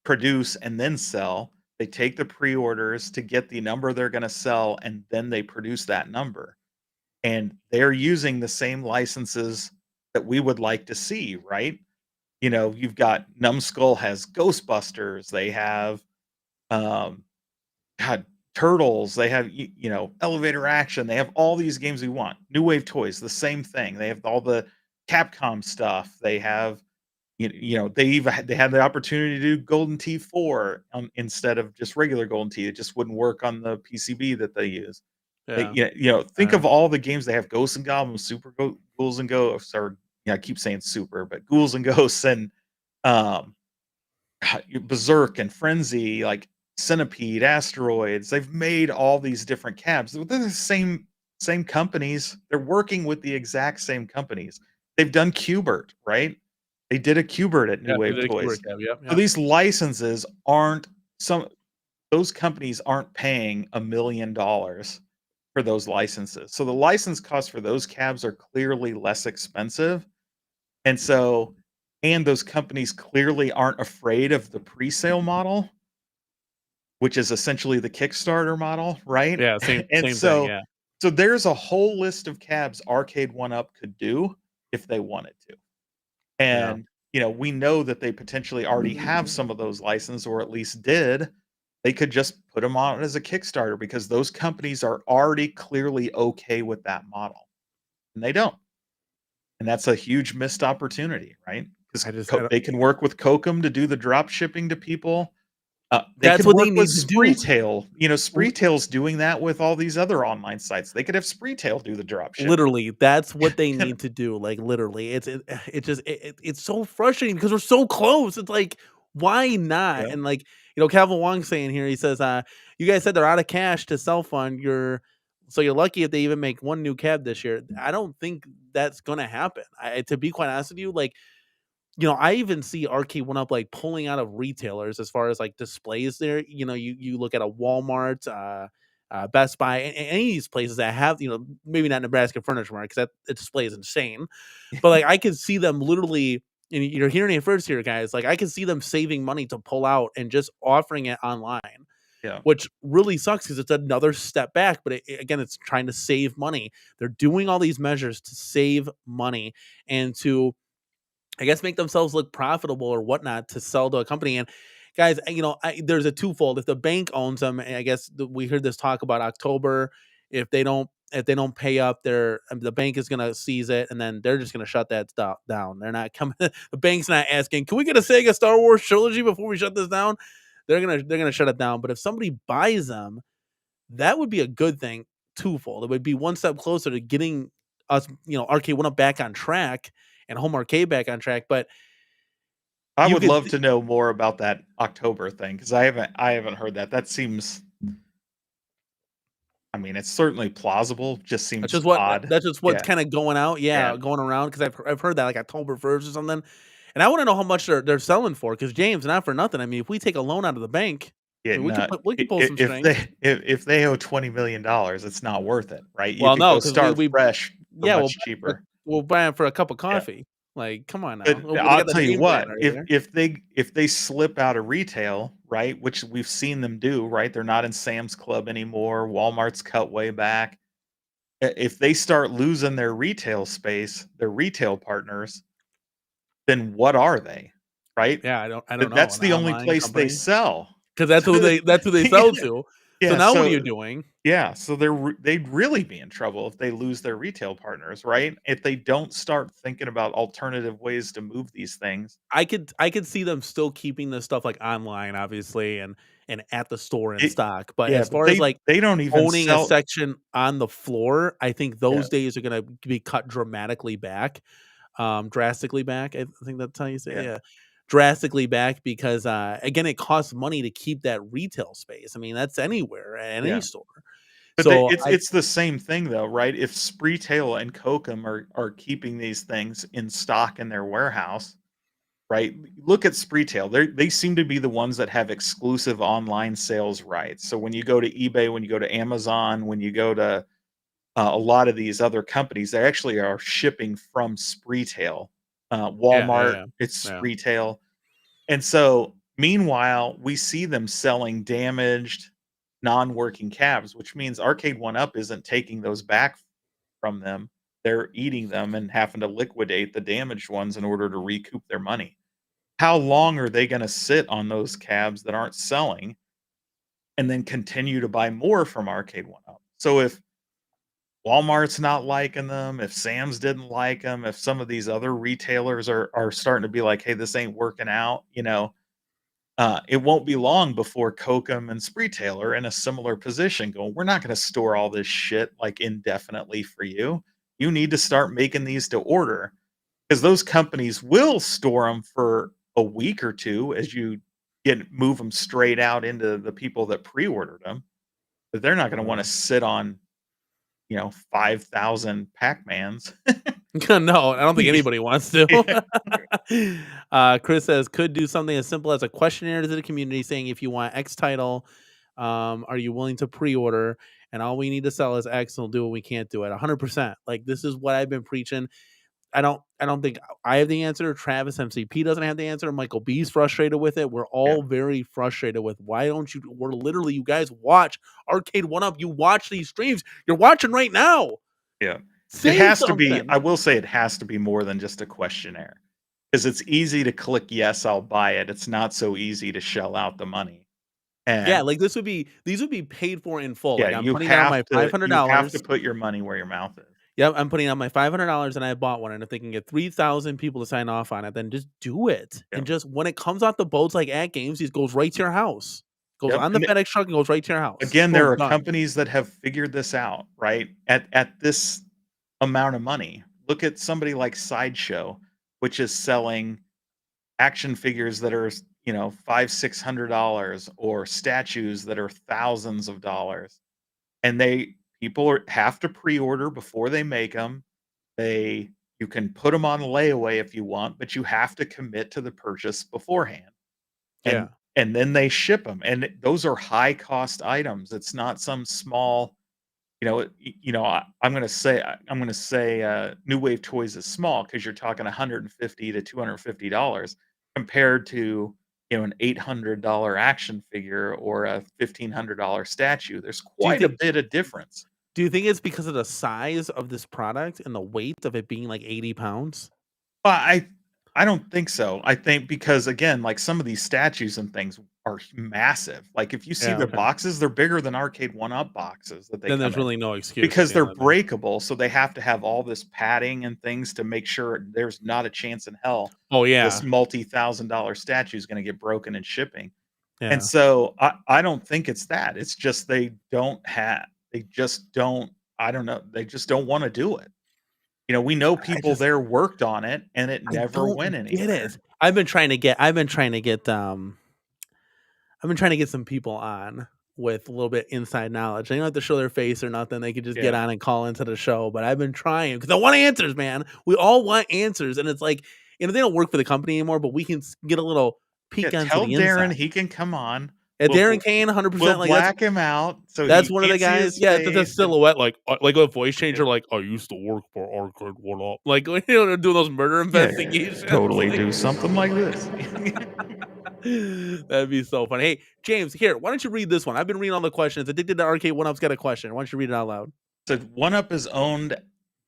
produce and then sell. They take the pre-orders to get the number they're going to sell, and then they produce that number. And they're using the same licenses that we would like to see, right? You've got Numskull has Ghostbusters. They have um, God, Turtles. They have Elevator Action. They have all these games we want. New Wave Toys, the same thing. They have all the Capcom stuff. They have they had the opportunity to do Golden Tee 4 instead of just regular Golden Tee. It just wouldn't work on the PCB that they use. Yeah. Think of all the games they have: Ghosts and Goblins, Ghouls and Ghosts, or I keep saying Super, but Ghouls and Ghosts, and um, Berserk and Frenzy, like Centipede, Asteroids. They've made all these different cabs. They're the same companies. They're working with the exact same companies. They've done Qbert, right? They did a Qbert at New Wave Toys. So these licenses those companies aren't paying $1 million for those licenses. So the license costs for those cabs are clearly less expensive. And those companies clearly aren't afraid of the pre-sale model, which is essentially the Kickstarter model, right? Yeah, same And thing. Yeah. so there's a whole list of cabs Arcade One Up could do if they wanted to. And we know that they potentially already have some of those licenses, or at least did. They could just put them on as a Kickstarter because those companies are already clearly okay with that model, and they don't. And that's a huge missed opportunity, right? Because they can work with Kokum to do the drop shipping to people. They That's could what work they need with to do. Spreetail. Spreetail's doing that with all these other online sites. They could have Spreetail do the drop shipping. Literally, that's what they need to do. Like literally, it's so frustrating because we're so close. It's like, why not? Yeah. And like, Calvin Wong saying here, he says, you guys said they're out of cash to self-fund. You're lucky if they even make one new cab this year. I don't think that's gonna happen. To be quite honest with you, like, I even see Arcade One Up like pulling out of retailers as far as like displays there. You look at a Walmart, Best Buy, and any of these places that have, maybe not Nebraska Furniture Mart because that display is insane, but like I can see them literally. And you're hearing it first here, guys. Like I can see them saving money to pull out and just offering it online. Yeah. Which really sucks because it's another step back. But again, it's trying to save money. They're doing all these measures to save money and to, I guess, make themselves look profitable or whatnot to sell to a company. And guys, there's a twofold. If the bank owns them, and I guess we heard this talk about October. If they don't pay up, the bank is going to seize it, and then they're just going to shut that stuff down. They're not coming. The bank's not asking, can we get a Sega Star Wars trilogy before we shut this down? They're gonna shut it down. But if somebody buys them, that would be a good thing. Twofold. It would be one step closer to getting us, Arcade One Up back on track and Home Arcade back on track. But I would love to know more about that October thing because I haven't heard that. That seems, I mean, it's certainly plausible. Just seems odd. That's just what's kind of going out. Yeah, going around because I've heard that like October 1st or something. And I want to know how much they're selling for because James, not for nothing. I mean, if we take a loan out of the bank, we can pull some strings. If they owe $20 million, it's not worth it, right? You can go start fresh for much cheaper. We'll buy them for a cup of coffee. Like, come on now. I'll tell you what, if they slip out of retail, right, which we've seen them do, right? They're not in Sam's Club anymore. Walmart's cut way back. If they start losing their retail space, their retail partners, then what are they, right? Yeah, I don't know. That's the only place they sell because that's who they sell to. So Yeah, now what are you so doing? yeah, so they'd really be in trouble if they lose their retail partners, right? If they don't start thinking about alternative ways to move these things. I could see them still keeping this stuff, like, online, obviously, and at the store in It stock, but Yeah, as but far as, like, they don't even owning a sell. section on the floor, I think Yeah, those days are gonna be cut dramatically back, drastically back, I think that's how you say it? yeah, Yeah. Drastically back because, again, it costs money to keep that retail space. I mean, that's anywhere, at any yeah. store. But they So I it's the same thing though, right? If Spreetail and Kokum are keeping these things in stock in their warehouse, right? Look at Spreetail. They seem to be the ones that have exclusive online sales rights. So when you go to eBay, when you go to Amazon, when you go to a lot of these other companies, they actually are shipping from Spreetail. yeah, yeah, Walmart, yeah. it's Yeah. Spreetail. And so, meanwhile, we see them selling damaged, non-working cabs, which means Arcade One Up isn't taking those back from them. They're eating them and having to liquidate the damaged ones in order to recoup their money. How long are they gonna sit on those cabs that aren't selling and then continue to buy more from Arcade One Up? So if Walmart's not liking them, if Sam's didn't like them, if some of these other retailers are starting to be like, "Hey, this ain't working out," it won't be long before Kokum and Spreetail are in a similar position going, "We're not gonna store all this shit, like, indefinitely for you. You need to start making these to order," because those companies will store them for a week or 2 as you move them straight out into the people that pre-ordered them, but they're not gonna wanna Yeah. sit on, 5,000 Pac-Mans. No, I don't think anybody wants to. Yeah, Chris says, "Could do something as simple as a questionnaire to the community saying, if you want X title, are you willing to pre-order? And all we need to sell is X, and we'll do what we can't do it." 100%. Like, this is what I've been preaching. I don't think I have the answer. Travis MCP doesn't have the answer. Michael B's frustrated with it. We're yeah, all very frustrated with, why don't you we're literally, you guys watch Arcade One Up. You watch these streams. You're watching right now. yeah. It Say has to be something. I will say it has to be more than just a questionnaire, because it's easy to click, "Yes, I'll buy it." It's not so easy to shell out the money, Yeah, and like, these would be paid for in full. yeah, Like, I'm putting down my you have to $500. put your money where your mouth is. Yep, I'm putting down my $500 and I bought one. And if they can get 3,000 people to sign off on it, then just do it. Yeah. And just when it comes off the boats, like at games, it goes right to your house. Goes Yep, on the and FedEx truck and goes right to your house. again, there Boom, are done. companies that have figured this out, right? At this amount of money. Look at somebody like Sideshow, which is selling action figures that are, five, $600 or statues that are thousands of dollars. And have to pre-order before they make them. You can put them on layaway if you want, but you have to commit to the purchase beforehand. And Yeah. and then they ship them, and those are high cost items. It's not some small, I'm gonna say New Wave Toys is small because you're talking 150 to $250 compared to an $800 action figure or a $1,500 statue. There's Do you quite a think bit of difference. do you think it's because of the size of this product and the weight of it being like 80 pounds? Well, I don't think so. I think because again, like some of these statues and things are massive. Like if you see Yeah, their okay. boxes, they're bigger than Arcade One Up boxes that they Then come there's in. really no excuse at Because the they're end of the day. breakable, so they have to have all this padding and things to make sure there's not a chance in hell Oh, this yeah. multi-thousand-dollar statue is gonna get broken in shipping. And Yeah. so I don't think it's that. It's just they just don't I don't know, they just don't wanna do it. We know I people just there worked on it and it I never don't went get anywhere. it. I've been trying to get some people on with a little bit inside knowledge. They don't have to show their face or nothing. They could just get Yeah. on and call into the show. But I've been trying because I want answers, man. We all want answers, and it's like, they don't work for the company anymore, but we can get a little Yeah, peek onto tell the Darren inside. he can come on. And We'll Darren bl Kane, we'll 100%. Like black him out so that's he one of the can't see guys. his Yeah, it's a face and silhouette, like a voice yeah. changer. Like, I used to work for Arcade One Up. Like, they're doing those murder Yeah, investigations. totally Like, do something like this. that'd be so funny. Hey, James, here, why don't you read this one? I've been reading all the questions. Addicted to Arcade One Up's got a question. Why don't you read it out loud? So OneUp is owned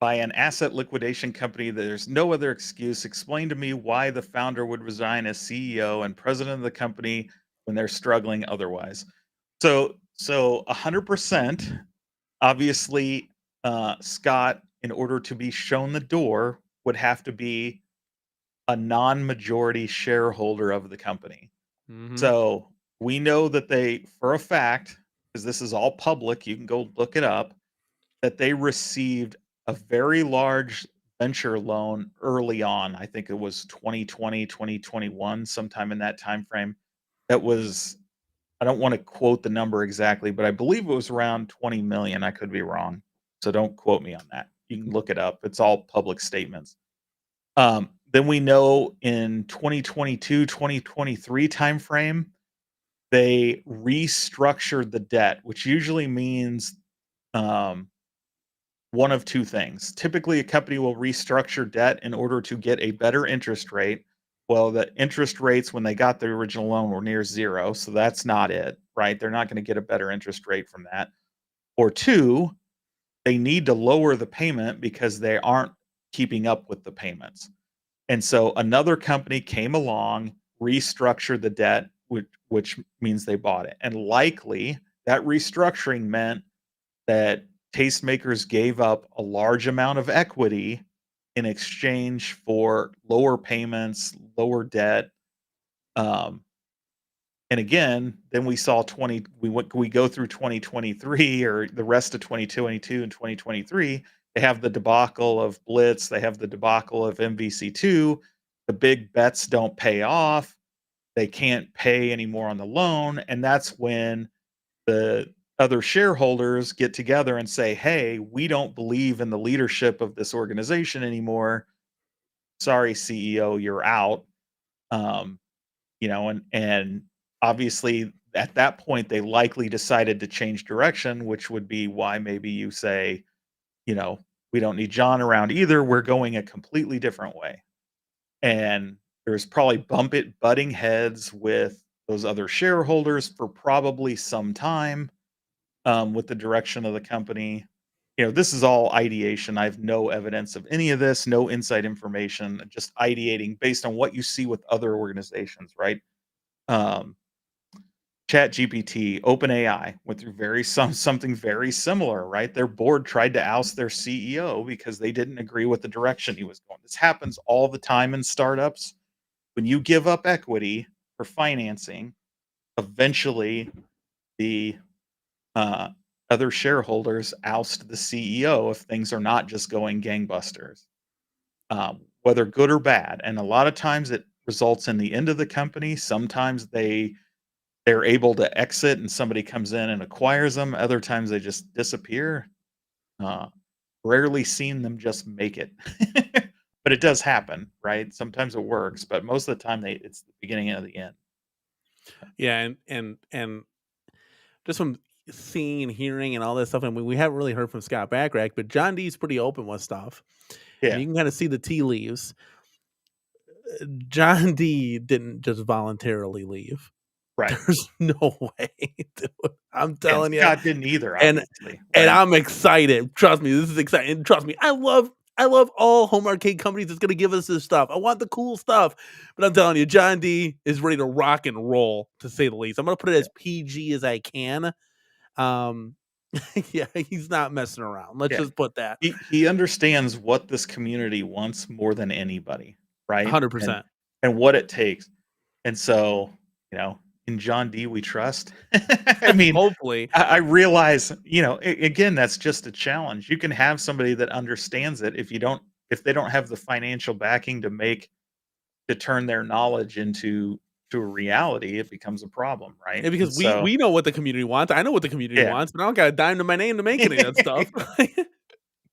by an asset liquidation company. There's no other excuse. Explain to me why the founder would resign as CEO and president of the company when they're struggling otherwise. So So 100%. Obviously, Scott, in order to be shown the door, would have to be a non-majority shareholder of the company. Mhm. So we know that they, for a fact, because this is all public, you can go look it up, that they received a very large venture loan early on. I think it was 2020, 2021, sometime in that time frame. That was, I don't want to quote the number exactly, but I believe it was around 20 million. I could be wrong. So don't quote me on that. You can look it up. It's all public statements. Then we know in 2022, 2023 timeframe, they restructured the debt, which usually means um, one of two things. Typically, a company will restructure debt in order to get a better interest rate. Well, the interest rates when they got the original loan were near zero, so that's not it, right? They're not going to get a better interest rate from that. Or two, they need to lower the payment because they aren't keeping up with the payments. And so another company came along, restructured the debt, which means they bought it. And likely that restructuring meant that Tastemakers gave up a large amount of equity in exchange for lower payments, lower debt. Um, and again, then we saw 20 we go through 2023 or the rest of 2022 and 2023, they have the debacle of Blitz, they have the debacle of MVC2, the big bets don't pay off, they can't pay anymore on the loan, and that's when the other shareholders get together and say, "Hey, we don't believe in the leadership of this organization anymore. Sorry, CEO, you're out." Um, and obviously at that point they likely decided to change direction, which would be why maybe you say, you know, we don't need John around either. We're going a completely different way. And there's probably butting heads with those other shareholders for probably some time with the direction of the company. This is all ideation. I have no evidence of any of this, no inside information, just ideating based on what you see with other organizations, right? Um, ChatGPT, OpenAI went through something very similar, right? Their board tried to oust their CEO because they didn't agree with the direction he was going. This happens all the time in startups. When you give up equity for financing, eventually the uh, other shareholders oust the CEO if things are not just going gangbusters, whether good or bad. And a lot of times it results in the end of the company. Sometimes they're able to exit and somebody comes in and acquires them. Other times they just disappear. Uh, Rarely seen them just make it. But it does happen, right? Sometimes it works, but most of the time it's the beginning of the end. Yeah, and just from seeing and hearing and all this stuff, and we haven't really heard from Scott Backrack, but John D's pretty open with stuff, and Yeah, you can kind of see the tea leaves. John D didn't just voluntarily leave. right. There's no way, dude. I'm And telling you, Scott didn't either, and obviously, and right? I'm excited. Trust me, this is exciting. Trust me, I love all home arcade companies that's gonna give us this stuff. I want the cool stuff, but I'm telling you, John D is ready to rock and roll, to say the least. I'm gonna put it Yeah. as PG as I can. Um, yeah, he's not messing around. Let's Yeah. just put that He understands what this community wants more than anybody, right? And 100%. what it takes. And so, in John D we trust. I mean, Hopefully, I realize, again, that's just a challenge. You can have somebody that understands it if they don't have the financial backing to turn their knowledge to a reality, it becomes a problem, right? yeah, because And we so, we know what the community wants. I know what the community yeah. wants, but I don't got a dime to my name to make any of that stuff.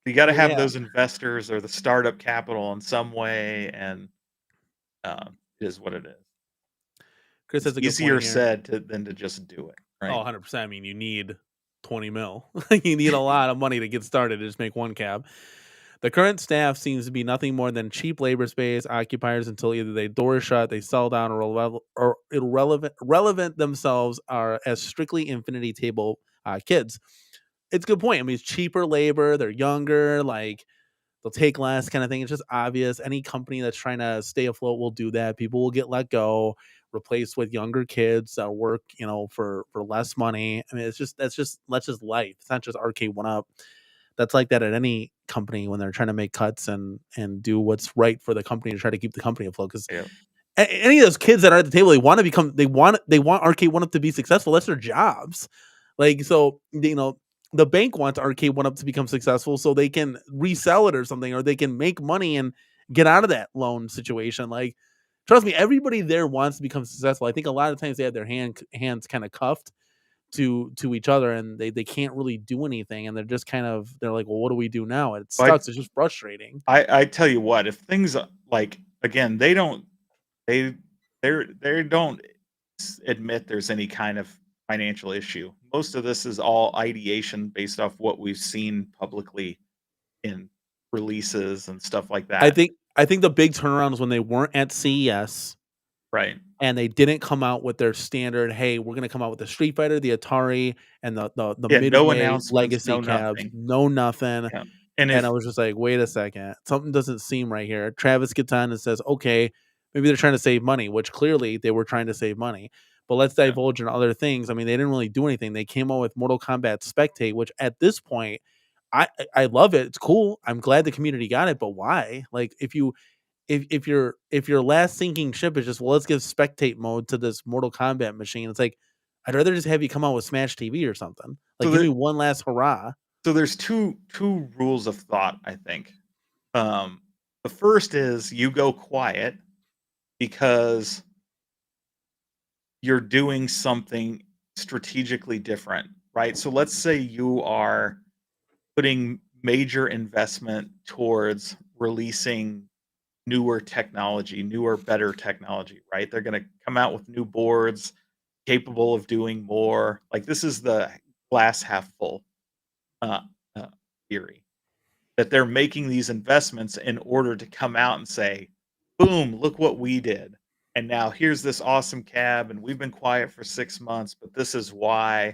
You gotta But have yeah, those investors or the startup capital in some way, and, it is what it is. Chris It's has a good point easier here. said than to just do it, Oh, right? 100%. I mean, you need 20 mil. You need a lot of money to get started to just make one cab. The current staff seems to be nothing more than cheap labor space occupiers until either they door shut, they sell down, or irrelevant themselves are as strictly infinity table kids. It's a good point. I mean, it's cheaper labor. They're younger. Like, they'll take less kind of thing. It's just obvious. Any company that's trying to stay afloat will do that. People will get let go. replaced with younger kids that work, for less money. I mean, that's just life. It's not just Arcade One Up. That's like that at any company when they're trying to make cuts and do what's right for the company to try to keep the company afloat. Because Yeah. any of those kids that are at the table, they want Arcade One Up to be successful. That's their jobs. Like, so, the bank wants Arcade One Up to become successful so they can resell it or something, or they can make money and get out of that loan situation. Like, trust me, everybody there wants to become successful. I think a lot of times they have their hands kind of cuffed to each other, and they can't really do anything, and they're like, well, what do we do now? It But sucks. It's just frustrating. I tell you what, if things like again, they they don't admit there's any kind of financial issue. Most of this is all ideation based off what we've seen publicly in releases and stuff like I that. think I think the big turnaround is when they weren't at CES Right. and they didn't come out with their standard, "Hey, we're gonna come out with the Street Fighter, the Atari, and the Yeah, no Midway announcements, legacy no cabs, nothing. no nothing." Yeah. And And I if was just like, "Wait a second, something doesn't seem right here." Travis gets on and says, "Okay, maybe they're trying to save money," which clearly they were trying to save money. But let's yeah. divulge into other things. I mean, they didn't really do anything. They came out with Mortal Kombat Spectate, which at this point, I love it. It's cool. I'm glad the community got it, but why? Like, if your last sinking ship is just, well, let's give spectate mode to this Mortal Kombat machine, it's like, I'd rather just have you come out with Smash TV or something. Like, So give me one last hurrah. there's two rules of thought, I think. Um, the first is you go quiet because you're doing something strategically different, right? So let's say you are putting major investment towards releasing newer technology, newer, better technology, right? They're going to come out with new boards capable of doing more. Like this is the glass half full uh, uh, theory that they're making these investments in order to come out and say, boom, look what we did. And now here's this awesome cab, and we've been quiet for 6 months, but this is why you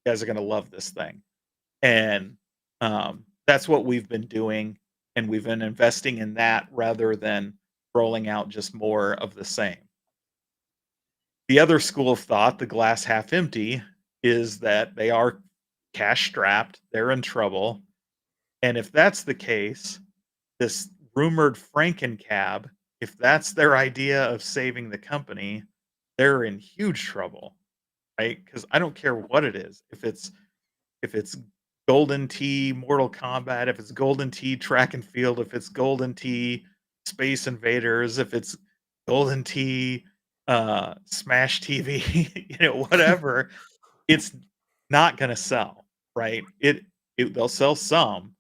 guys are going to love this thing. And that's what we've been doing. And we've been investing in that rather than rolling out just more of the same. The other school of thought, the glass half empty, is that they are cash strapped, they're in trouble. And if that's the case, this rumored Frankencab, if that's their idea of saving the company, they're in huge trouble, right? Because I don't care what it is. If it's Golden Tee Mortal Kombat, if it's Golden Tee Track and Field, if it's Golden Tee Space Invaders, if it's Golden Tee Smash TV, whatever, it's not gonna sell, right? They'll sell some,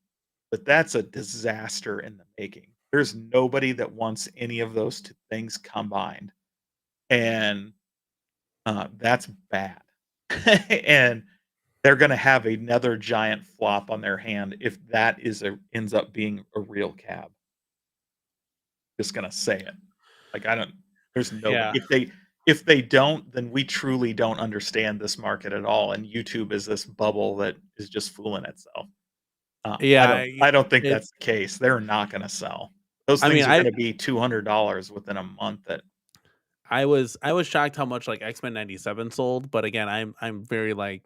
but that's a disaster in the making. There's nobody that wants any of those two things combined, and that's bad. And they're going to have another giant flop on their hand if that ends up being a real cab. Just going to say it. Like I don't. There's nobody. Yeah. If they don't, then we truly don't understand this market at all, and YouTube is this bubble that is just fooling itself. I Yeah. don't think It's that's the case. They're not gonna sell. Those I mean, things are gonna be $200 within a month that I was shocked how much like X-Men 97 sold, but again, I'm very like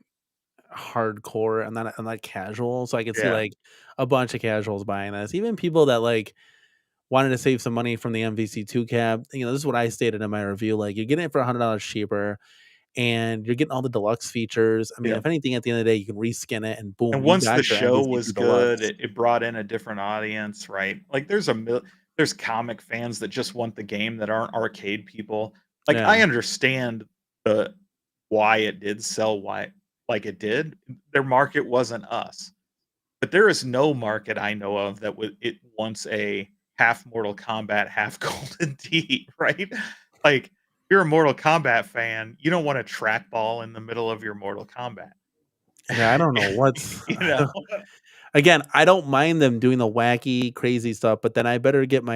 hardcore. I'm not casual, so I could see yeah, like a bunch of casuals buying this. Even people that like wanted to save some money from the MVC2 cab. This is what I stated in my review. Like, you're getting it for $100 cheaper, and you're getting all the deluxe features. I mean, yeah. if anything, at the end of the day, you can reskin it, and boom, And you once the got your show MVC2 was good, deluxe. it brought in a different audience, right? Like, there's comic fans that just want the game that aren't arcade people. Like, Yeah, I understand the why it did sell why like it did. Their market wasn't us. But there is no market I know of that would it wants a half Mortal Kombat, half Golden Tee, right? Like, if you're a Mortal Kombat fan, you don't want a trackball in the middle of your Mortal Kombat. yeah. I don't know what's. You know? Again, I don't mind them doing the wacky, crazy stuff, but then I better Yeah.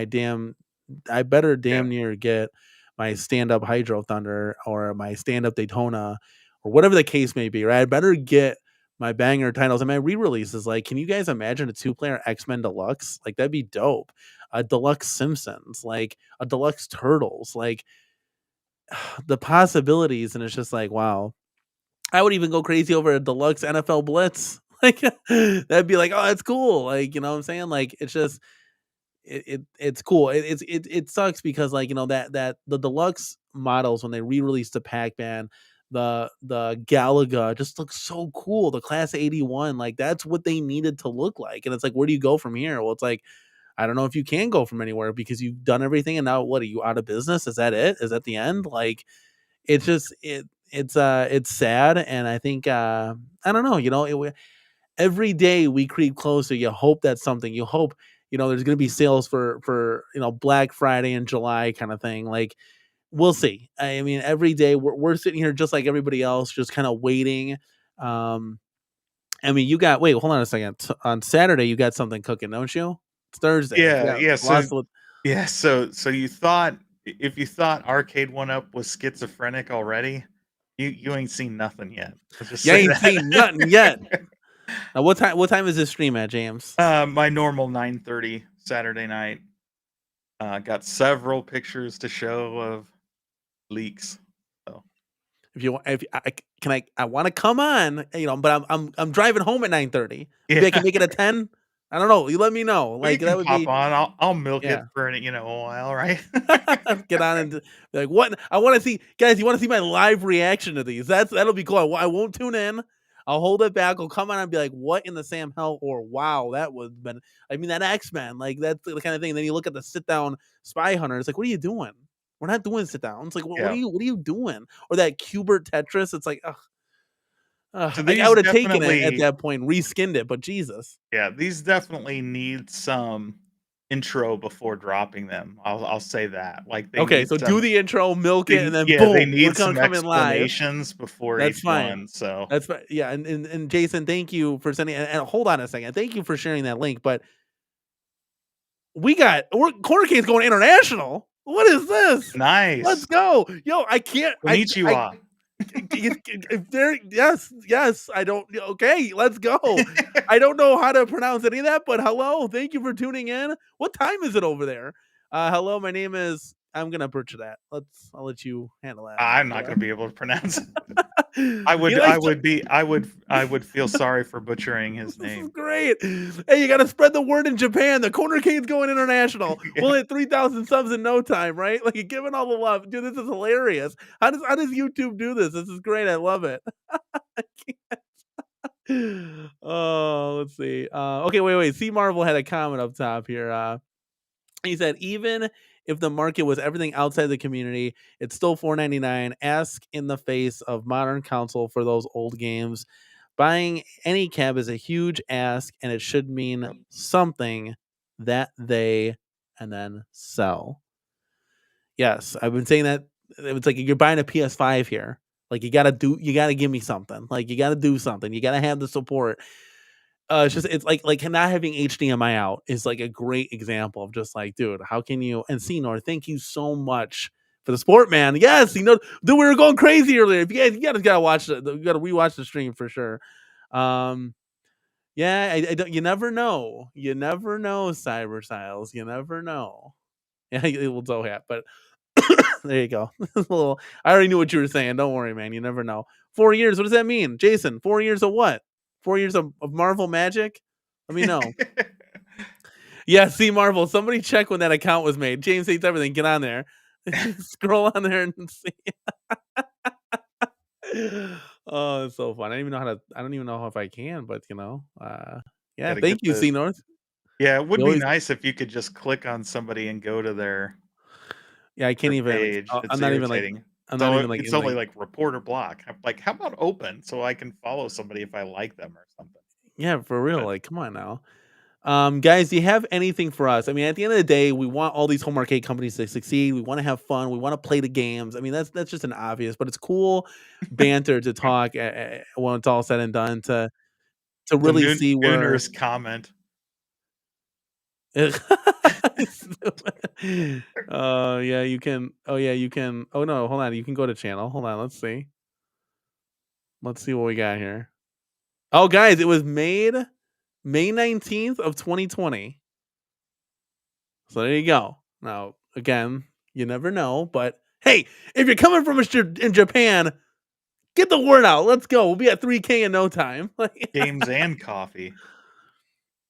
damn near get my stand up Hydro Thunder or my stand up Daytona or whatever the case may be, right? I better get my banger titles and my re-releases. Like, can you guys imagine a 2-player X-Men Deluxe? Like, that'd be dope. A deluxe Simpsons, like a deluxe Turtles. Like, the possibilities, and it's just like, wow. I would even go crazy over a deluxe NFL Blitz. Like that'd be like, oh, that's cool. Like, you know what I'm saying? Like, it's just it's cool. It sucks because like that the deluxe models when they re-released the Pac-Man, the Galaga just looks so cool. The Class 81, like that's what they needed to look like. And it's like, where do you go from here? Well, it's like I don't know if you can go from anywhere because you've done everything and now what are you out of business? Is that it? Is that the end? Like it's just it's sad and I think I don't know, every day we creep closer. You hope that's something. You hope there's going to be sales for Black Friday in July kind of thing. Like we'll see. I mean, every day we're sitting here just like everybody else, just kind of waiting. Um, I mean, you got wait, hold on a second. On Saturday, you got something cooking, don't you? It's Thursday. Yeah, Yeah, yeah. So lost. yeah, so you thought if you thought Arcade One Up was schizophrenic already, you ain't seen nothing yet. Let's just You say ain't that. seen nothing yet. Now, what time? What time is this stream at, James? My normal 9:30 Saturday night. Got several pictures to show of leaks. So If you want, if I want to come on, but I'm driving home at 9:30. Maybe I yeah, can make it a 10. I don't know. You let me know. well, you Like that can would pop be on. I'll milk it yeah. for a while, right? Get on and be like what I want to see, guys. You want to see my live reaction to these? That'll be cool. I won't tune in. I'll hold it back. I'll come on and be like, "What in the Sam hell?" Or "Wow, that was been." I mean, that X-Men, like that's the kind of thing. And then you look at the sit down Spy Hunter. It's like, what are you doing? We're not doing sit down. It's like, Yeah. what are you doing? Or that Cubert Tetris. It's like, ugh, So I these would have taken it at definitely that point, reskinned it, but Jesus. Yeah, these definitely need some intro before dropping them. I'll say that. Like they Okay, need so do some the intro, milk it, and they then yeah, they boom, we're need gonna some come in live. explanations before That's each fine. one. So That's fine. Yeah, and Jason, thank you for sending. And hold on a second, thank you for sharing that link. But we're Corner Cane's going international. What is this? Let's nice. go, yo! I can't. I Konnichiwa. if there. Yes, yes. I don't. Okay, let's go. I don't know how to pronounce any of that, but hello, thank you for tuning in. What time is it over there? Hello, my name is. I'm gonna butcher that. I'll let you handle that. I'm You not know. gonna be able to pronounce it. I He would I likes to. would be I would feel sorry for butchering his This is name. great. Hey, you got to spread the word in Japan. The Corner Cane's going international. Yeah. We'll hit 3,000 subs in no time, right? Like, you're giving all the love. Dude, this is hilarious. How does YouTube do this? This is great. I love it. Oh, let's see. Okay, wait. C Marvel had a comment up top here. He said, even if the market was everything outside the community, it's still $4.99. Ask in the face of modern console for those old games. Buying any cab is a huge ask, and it should mean Yep. something that they and then sell. Yes, I've been saying that. It's like you're buying a PS5 here. Like you gotta give me something. Like you gotta do something. You gotta have the support. It's like not having HDMI out is like a great example of just like, dude, how can you? And Senor, thank you so much for the support, man. Yes, dude, we were going crazy earlier. If you guys gotta watch you gotta rewatch the stream for sure. Um, yeah, I don't. You never know. You never know, Cyber Styles. You never know. Yeah, it will so hat, but there you go. I already knew what you were saying. Don't worry, man. You never know. 4 years. What does that mean, Jason? 4 years of what? 4 years of Marvel magic? Let me know. Yeah, see Marvel. Somebody check when that account was made. James hates everything. Get on there. Scroll on there and see. Oh, it's so fun. I don't even know how to. I don't even know if I can, but yeah. Gotta Thank get you, the C North. Yeah, it would You be always. nice if you could just click on somebody and go to Yeah, I can't their even. page. I'm It's not even like. irritating. I'm not So even like it's in only like. like report or block. I'm like, how about open so I can follow somebody if I like them or something? Yeah, for real. But Like, come on now. Guys, do you have anything for us? I mean, at the end of the day, we want all these home arcade companies to succeed. We want to have fun. We want to play the games. I mean, that's just an obvious, but it's cool banter to talk when it's all said and done to the really see where. Nooner's comment. Yeah, you can. Oh yeah, you can. Oh no, hold on. You can go to channel. Hold on. Let's see. Let's see what we got here. Oh, guys, it was made May 19th of 2020. So there you go. Now, again, you never know, but Hey, if you're coming from in Japan, get the word out. Let's go. We'll be at 3K in no time. Games and coffee.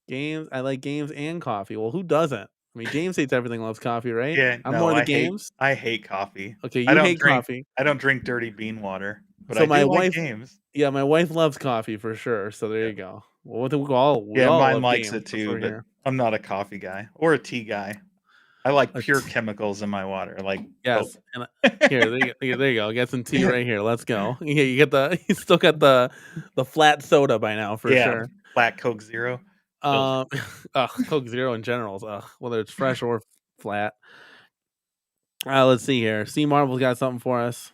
Games. I like games and coffee. Well, who doesn't? I mean, James hates everything, loves coffee, right? Yeah, I'm no, more the games. I hate coffee. Okay, I you don't hate drink coffee. I don't drink dirty bean water, but So I my do like wife, games. yeah, my wife loves coffee for sure. So there Yeah. you go. Well, we Yeah, all mine love likes games. it That's what too, we're but here. I'm not a coffee guy or a tea guy. I like A pure t- chemicals in my water, like Coke. yes, and here, there you go. Get some tea right here. Let's go. Yeah, you get you still got the flat soda by now for Yeah, sure. flat Coke Zero. Ugh. Um, Coke Zero in general, whether it's fresh or flat. Let's see here. C Marvel's got something for us.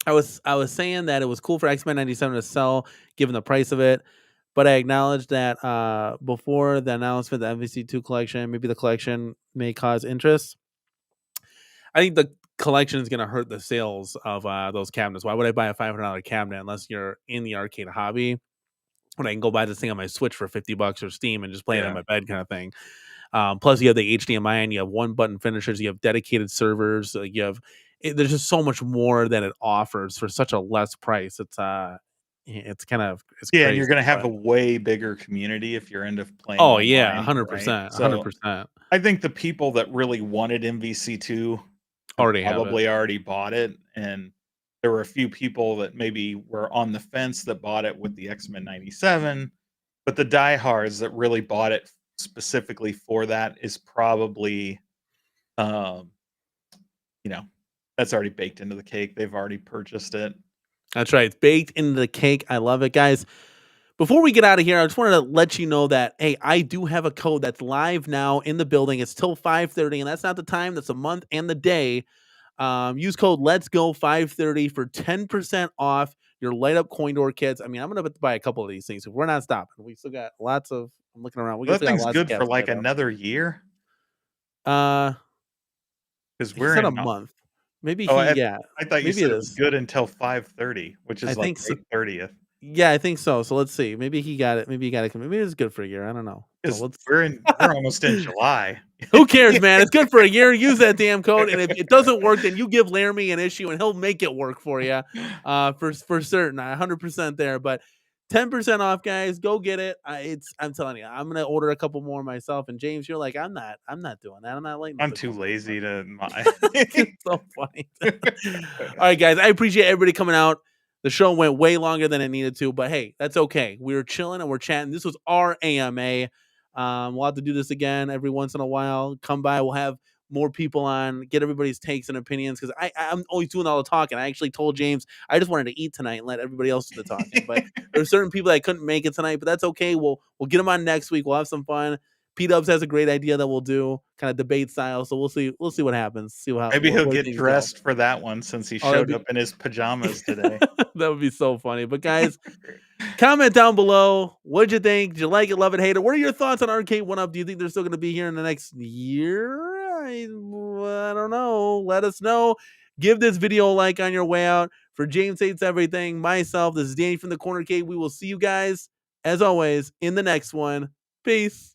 I was saying that it was cool for X-Men 97 to sell given the price of it, but I acknowledged that before the announcement of the MVC2 collection, maybe the collection may cause interest. I think the collection is going to hurt the sales of those cabinets. Why would I buy a $500 cabinet unless you're in the arcade hobby? When I can go buy this thing on my Switch for $50 or Steam and just play it in Yeah. my bed, kind of thing. Plus, you have the HDMI and you have one button finishers. You have dedicated servers. You have there's just so much more that it offers for such a less price. It's Yeah, and you're crazy. gonna have But a way bigger community if you're into playing oh yeah, online, right? 100%, So 100% I think the people that really wanted MVC2 have already have it. probably already bought it, and there were a few people that maybe were on the fence that bought it with the X-Men 97, but the diehards that really bought it specifically for that is probably, um, you know, that's already baked into the cake. They've already purchased it. That's right. It's baked into the cake. I love it, guys. Before we get out of here, I just wanted to let you know that, hey, I do have a code that's live now in the building. It's till 5:30, and that's not the time. That's a month and the day. Use code Let's Go 530 for 10% off your light up coin door kits. I mean, I'm gonna buy a couple of these things. We're not stopping. We still got lots of. I'm looking around. We Well, that still got thing's lots of good for cats to like light up. another year Uh, because he we're said a in. month. Maybe Oh, yeah. I thought you Maybe it said it was is. good until 5:30, which I is like think so. May 30th. Yeah, I think so. So let's see. Maybe he got it. Maybe he got it. Maybe it's good for a year. I don't know. So 'Cause let's. we're almost in July. Who cares, man? It's good for a year. Use that damn code, and if it doesn't work, then you give Laramie an issue, and he'll make it work for you, for certain. 100% there. But 10% off, guys. Go get it. I'm telling you, I'm gonna order a couple more myself. And James, you're like, I'm not doing that. I'm not lighting up I'm the too coin. lazy to It's so funny. All right, guys. I appreciate everybody coming out. The show went way longer than it needed to, but hey, that's okay. We were chilling and we're chatting. This was our AMA. We'll have to do this again every once in a while. Come by. We'll have more people on, get everybody's takes and opinions because I'm always doing all the talking. I actually told James I just wanted to eat tonight and let everybody else do the talking. But there's certain people that couldn't make it tonight, but that's okay. We'll get them on next week. We'll have some fun. P Dubs has a great idea that we'll do kind of debate style. So we'll see what happens. See Maybe he'll where get things go. dressed for that one since he showed up in his pajamas today. That would be so funny. But guys, comment down below. What'd you think? Did you like it, love it, hate it? What are your thoughts on Arcade 1-Up? Do you think they're still going to be here in the next year? I don't know. Let us know. Give this video a like on your way out. For James Hates Everything, myself, this is Danny from the Corner Cave. We will see you guys, as always, in the next one. Peace.